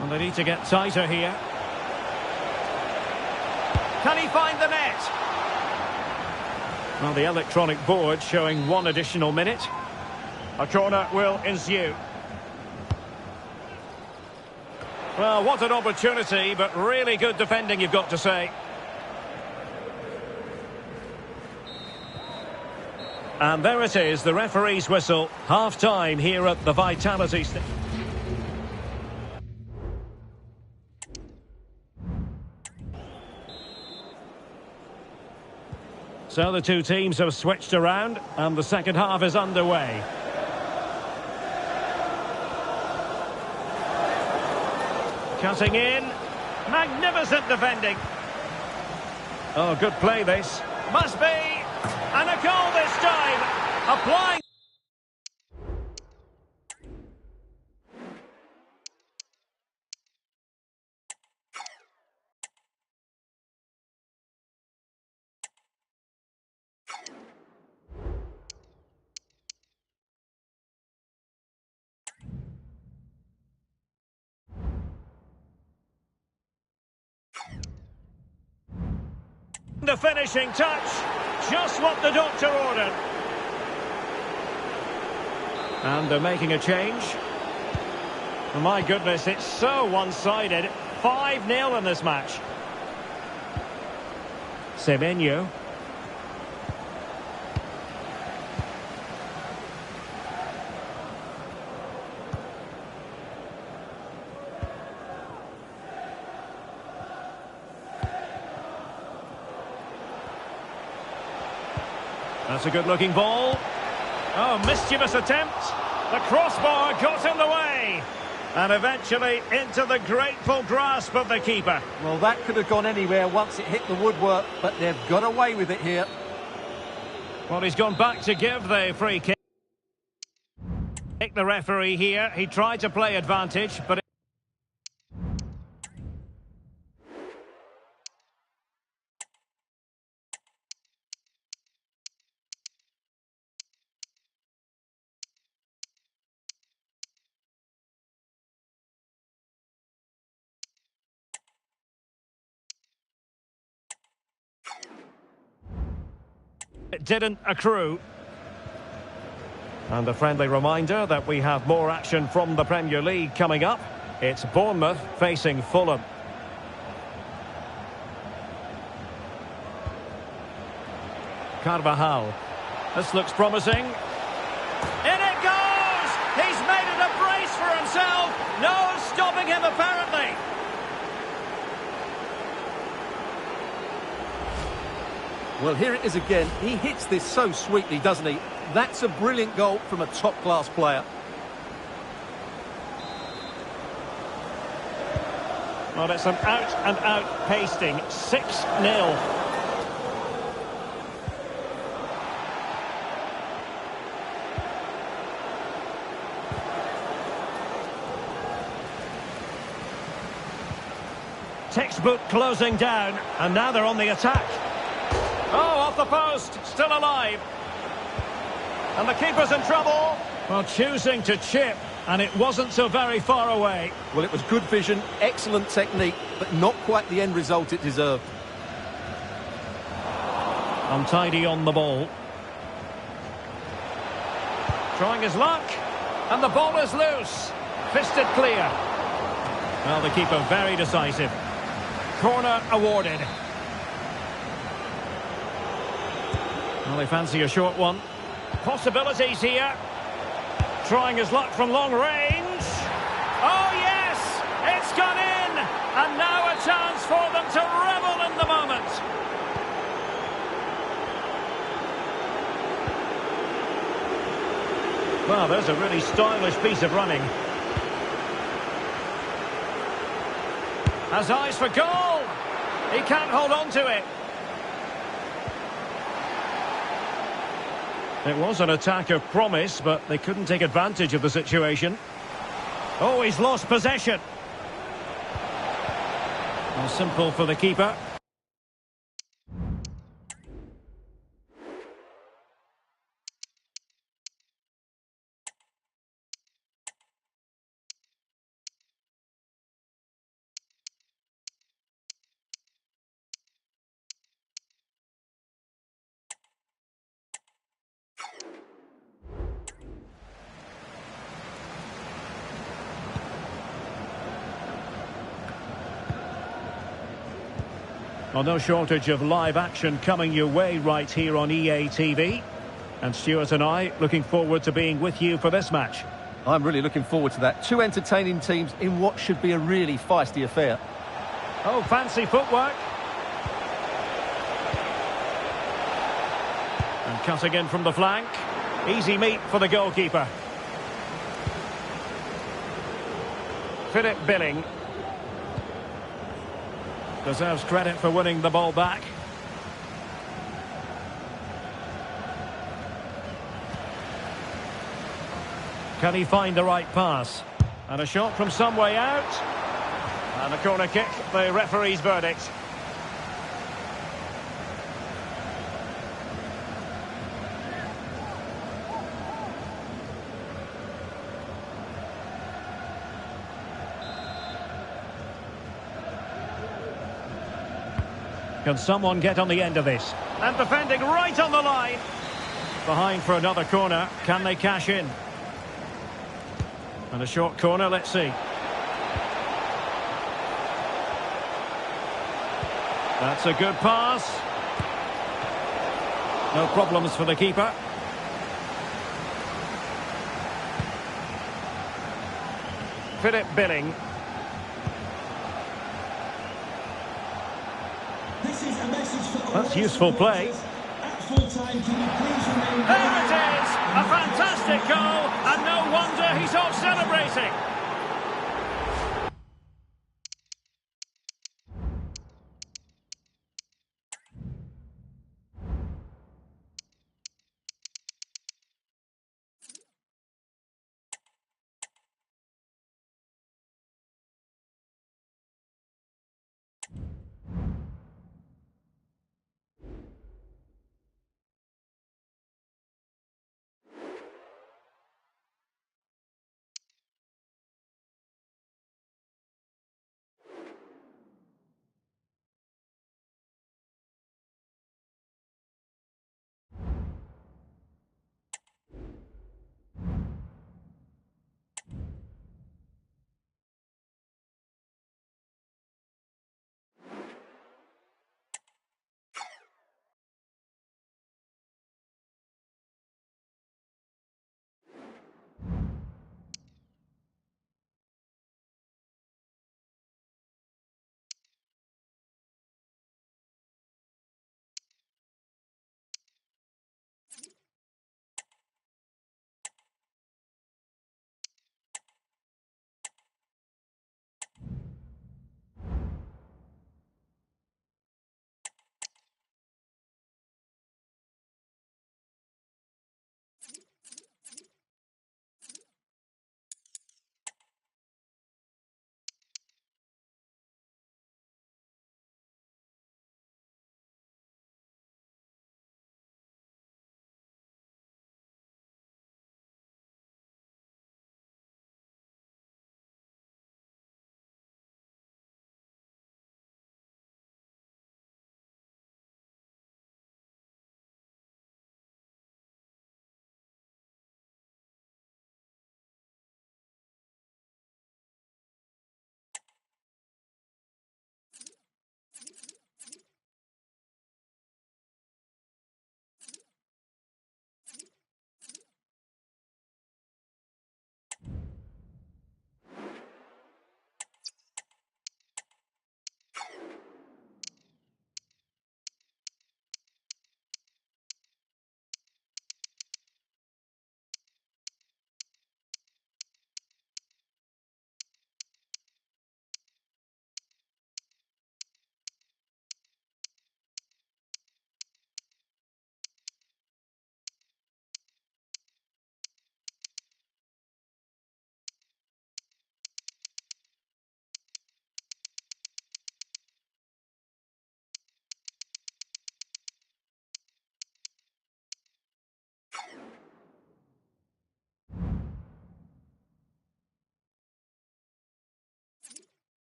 And they need to get tighter here. Can he find the net? Well, the electronic board showing 1 additional minute. A corner will ensue. Well, what an opportunity, but really good defending, you've got to say. And there it is, the referee's whistle. Half-time here at the Vitality Station. So the two teams have switched around, and the second half is underway. Cutting in. Magnificent defending. Oh, good play this. Must be. And a goal this time. Applying. The finishing touch, just what the doctor ordered. And they're making a change. Oh, my goodness, it's so one-sided. 5-0 in this match. Semenyo. That's a good-looking ball. Oh, mischievous attempt. The crossbar got in the way. And eventually into the grateful grasp of the keeper. Well, that could have gone anywhere once it hit the woodwork, but they've got away with it here. Well, he's gone back to give the free kick. The referee here, he tried to play advantage, but... it didn't accrue. And a friendly reminder that we have more action from the Premier League coming up. It's Bournemouth facing Fulham. Carvajal. This looks promising. In it goes! He's made it a brace for himself. No stopping him apparently. Well, here it is again. He hits this so sweetly, doesn't he? That's a brilliant goal from a top-class player. Well, it's an out-and-out pasting. 6-0. Textbook closing down, and now they're on the attack. Oh, off the post, still alive. And the keeper's in trouble. Well, choosing to chip, and it wasn't so very far away. Well, it was good vision, excellent technique, but not quite the end result it deserved. Untidy on the ball. Trying his luck, and the ball is loose. Fisted clear. Well, the keeper very decisive. Corner awarded. Well, they fancy a short one. Possibilities here. Trying his luck from long range. Oh, yes! It's gone in! And now a chance for them to revel in the moment. Well, there's a really stylish piece of running. Has eyes for goal! He can't hold on to it. It was an attack of promise, but they couldn't take advantage of the situation. Oh, he's lost possession. Well, simple for the keeper. Well, no shortage of live action coming your way right here on EA TV. And Stuart and I looking forward to being with you for this match. I'm really looking forward to that. Two entertaining teams in what should be a really feisty affair. Oh, fancy footwork. And cutting in from the flank. Easy meet for the goalkeeper. Philip Billing. Deserves credit for winning the ball back. Can he find the right pass? And a shot from some way out. And a corner kick, the referee's verdict. Can someone get on the end of this? And defending right on the line. Behind for another corner. Can they cash in? And a short corner, let's see. That's a good pass. No problems for the keeper. Philip Billing. This is a message for all That's useful play. At full time, can you please remain... There it is! A fantastic goal, and no wonder he's off celebrating.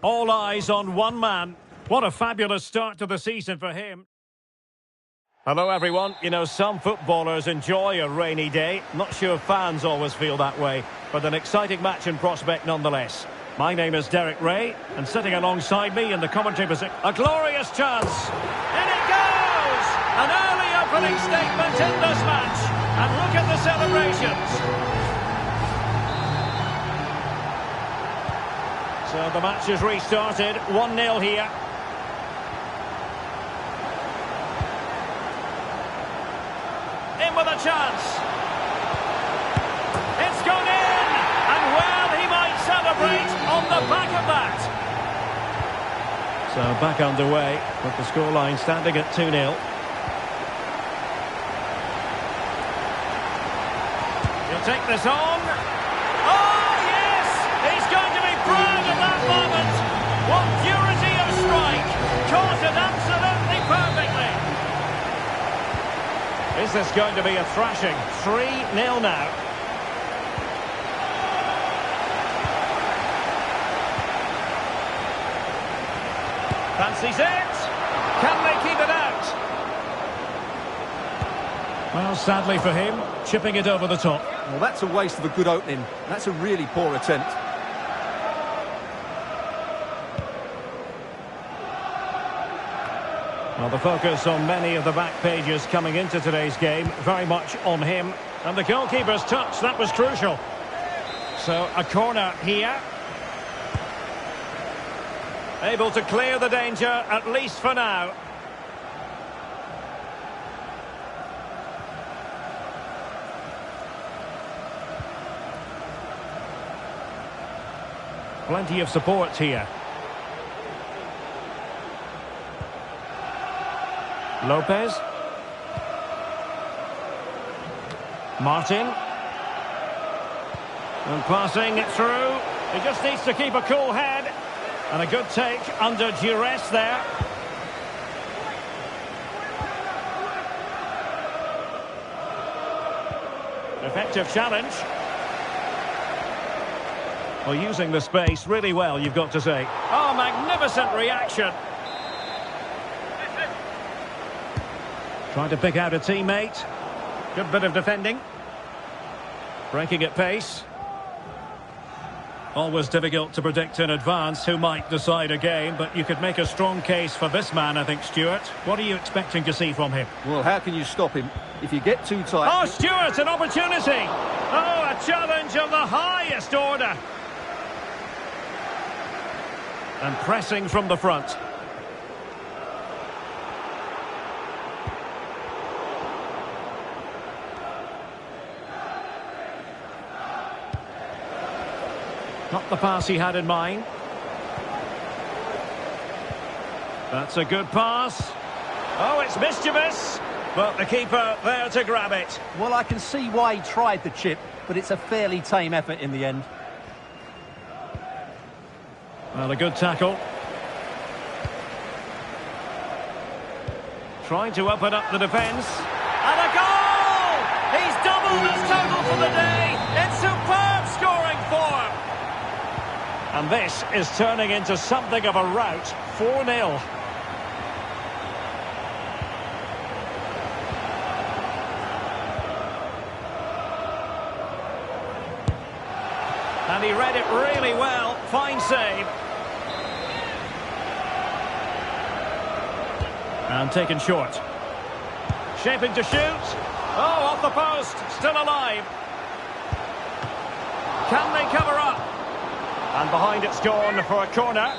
All eyes on one man. What a fabulous start to the season for him. Hello everyone. You know, some footballers enjoy a rainy day. Not sure fans always feel that way, but an exciting match in prospect nonetheless. My name is Derek Ray, and sitting alongside me in the commentary position, a glorious chance. In it goes! An early opening statement in this match. And look at the celebrations. So the match is restarted. 1-0 here. In with a chance. It's gone in! And well, he might celebrate on the back of that. So back underway, with the scoreline standing at 2-0. He'll take this on. Oh, yes! He's going to be proud of that moment. What purity of strike. Caught it absolutely perfectly. Is this going to be a thrashing? 3-0 now. Fancies it. Can they keep it out? Well, sadly for him, chipping it over the top. Well, that's a waste of a good opening. That's a really poor attempt. Well, the focus on many of the back pages coming into today's game, very much on him. And the goalkeeper's touch, that was crucial. So, a corner here. Able to clear the danger, at least for now. Plenty of support here. Lopez. Martin. And passing it through. He just needs to keep a cool head. And a good take under duress there. Effective challenge. Well, using the space really well, you've got to say. Oh, magnificent reaction. Trying to pick out a teammate. Good bit of defending. Breaking at pace. Always difficult to predict in advance who might decide a game, but you could make a strong case for this man, I think, Stuart. What are you expecting to see from him? Well, how can you stop him? If you get too tight... Oh, Stuart, an opportunity! Oh, a challenge of the highest order. And pressing from the front. Not the pass he had in mind. That's a good pass. Oh, it's mischievous. But the keeper there to grab it. Well, I can see why he tried the chip, but it's a fairly tame effort in the end. Well, a good tackle. Trying to open up the defence. And a goal! He's doubled his total for the day. It's superb scoring form. And this is turning into something of a rout. 4-0. And he read it really well. Fine save. And taken short. Shaping to shoot. Oh, off the post. Still alive. Can they cover up? And behind it's gone for a corner.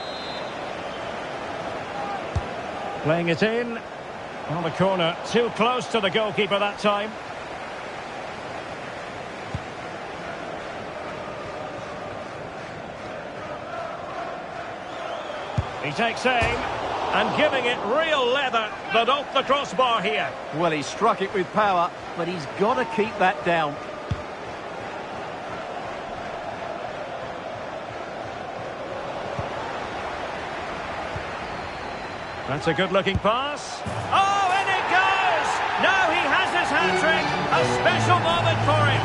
Playing it in. On the corner. Too close to the goalkeeper that time. He takes aim. And giving it real leather, but off the crossbar here. Well, he struck it with power, but he's got to keep that down. That's a good-looking pass. Oh, and it goes! Now he has his hat-trick. A special moment for him.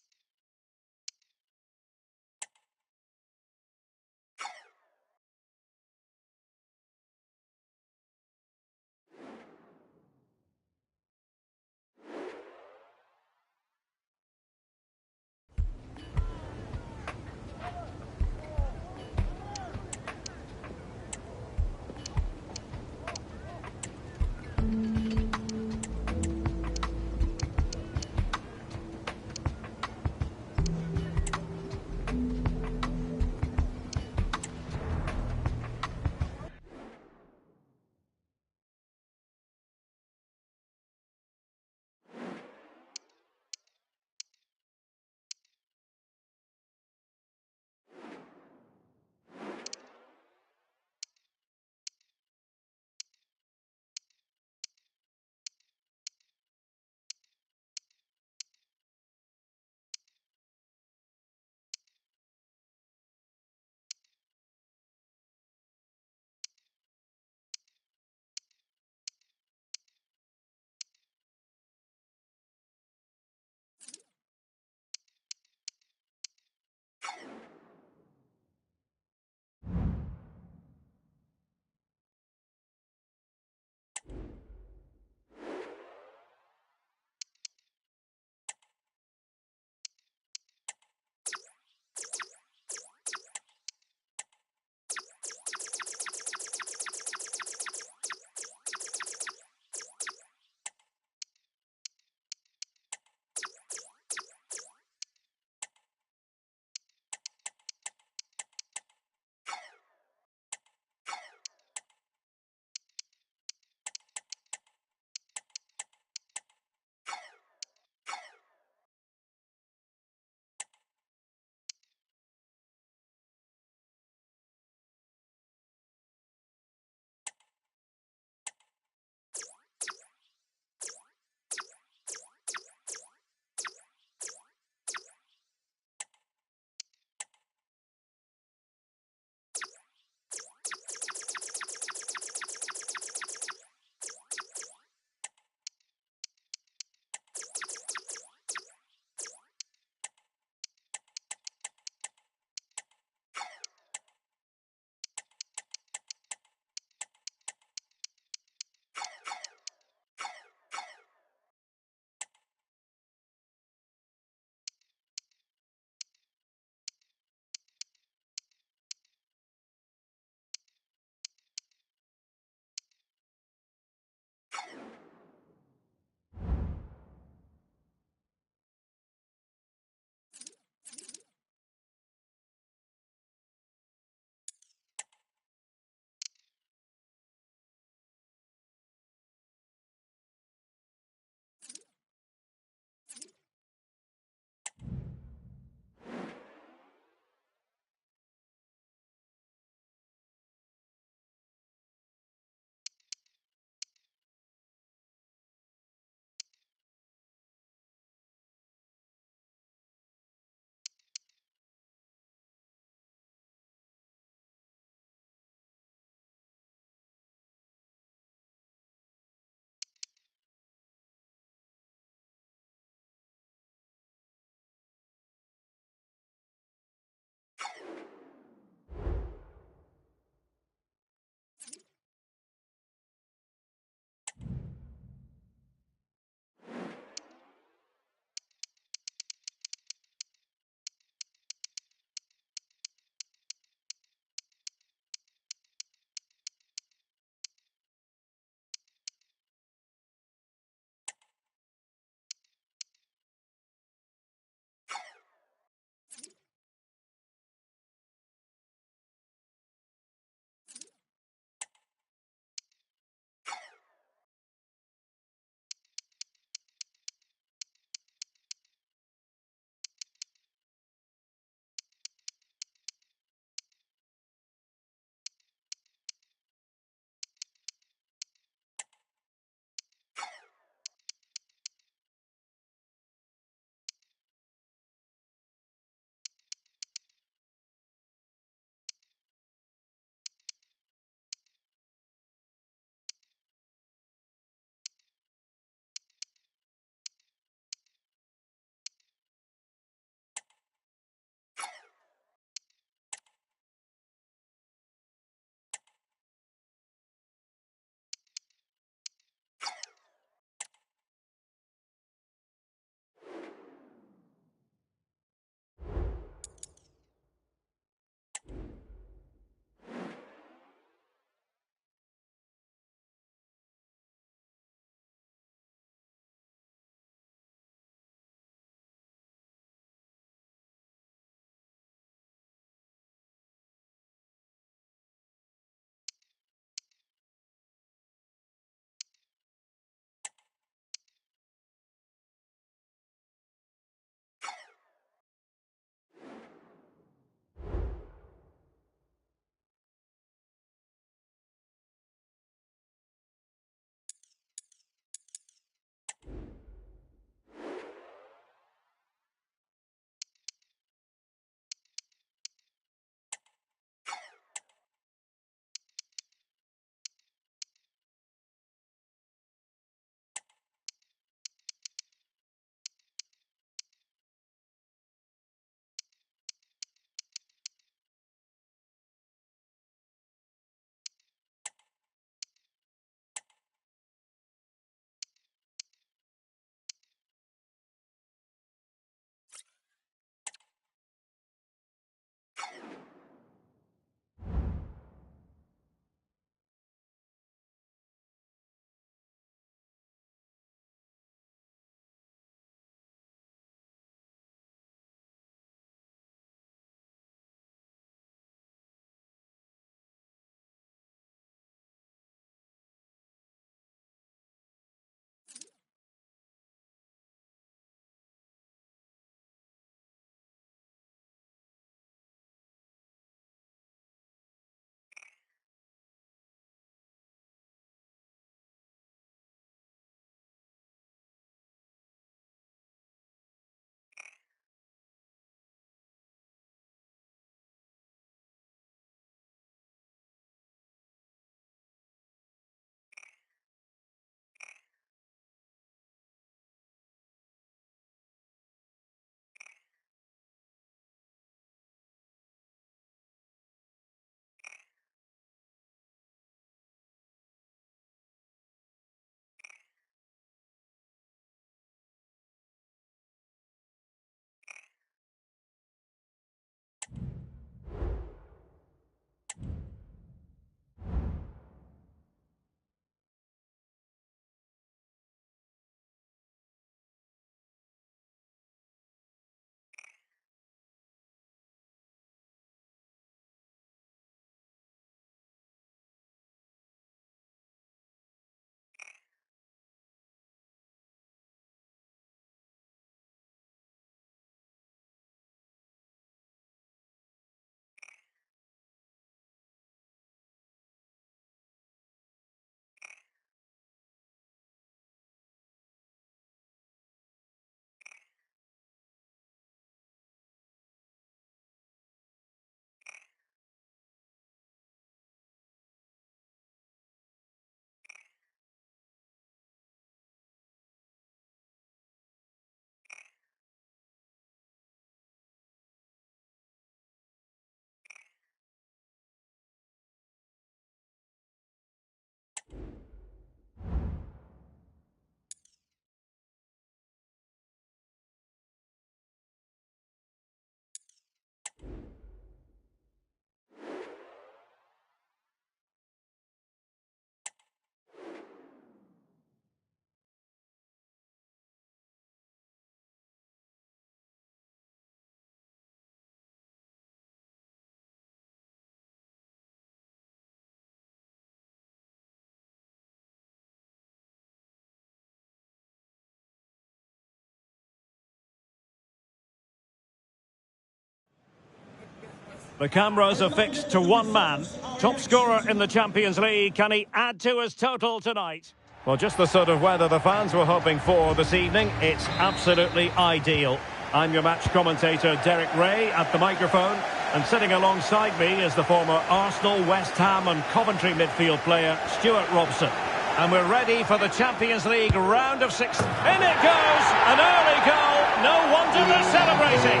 The cameras are fixed to one man. Top scorer in the Champions League. Can he add to his total tonight? Well, just the sort of weather the fans were hoping for this evening. It's absolutely ideal. I'm your match commentator, Derek Ray, at the microphone. And sitting alongside me is the former Arsenal, West Ham and Coventry midfield player, Stuart Robson. And we're ready for the Champions League round of 16. In it goes! An early goal! No wonder they're celebrating!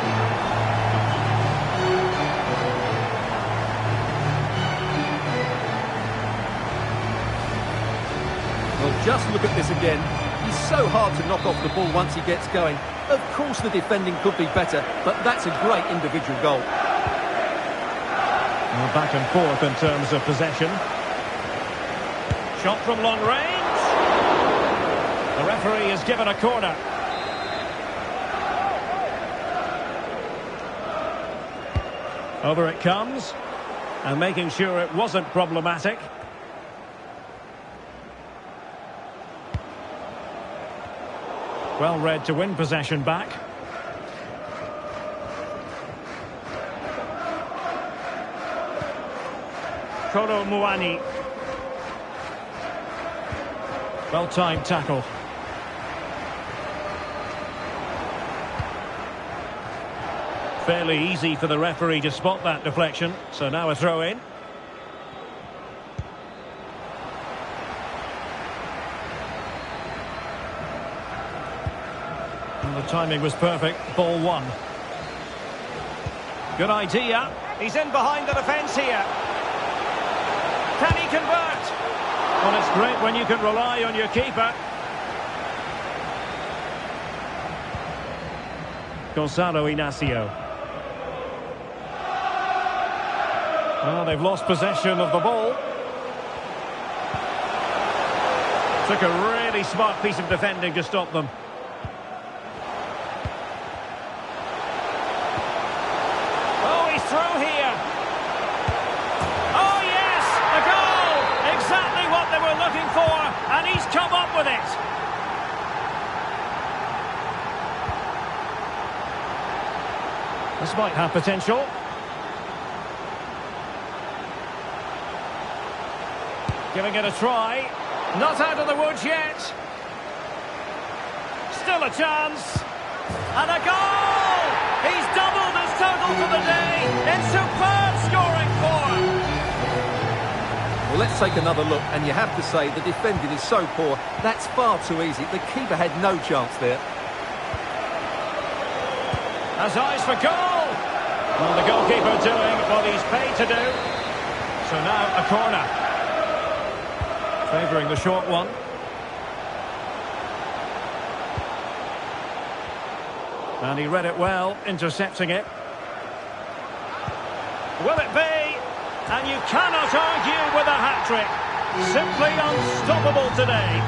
Well, just look at this again. He's so hard to knock off the ball once he gets going. Of course the defending could be better, but that's a great individual goal. Well, back and forth in terms of possession. Shot from long range. The referee is given a corner. Over it comes. And making sure it wasn't problematic. Well read to win possession back. Kolo Muani. Well-timed tackle. Fairly easy for the referee to spot that deflection. So now a throw in. And the timing was perfect. Ball one. Good idea. He's in behind the defence here. Can he convert? Well, it's great when you can rely on your keeper. Gonzalo Inacio. Well, they've lost possession of the ball. Took a really smart piece of defending to stop them. Oh, he's through here. Oh, yes, a goal! Exactly what they were looking for, and he's come up with it. This might have potential. Giving it a try. Not out of the woods yet. Still a chance. And a goal! He's doubled his total for the day in superb scoring form. Well, let's take another look, and you have to say the defending is so poor. That's far too easy. The keeper had no chance there. Has eyes for goal. Well, the goalkeeper doing what he's paid to do. So now a corner. Favouring the short one. And he read it well, intercepting it. Will it be? And you cannot argue with a hat-trick. Simply unstoppable today.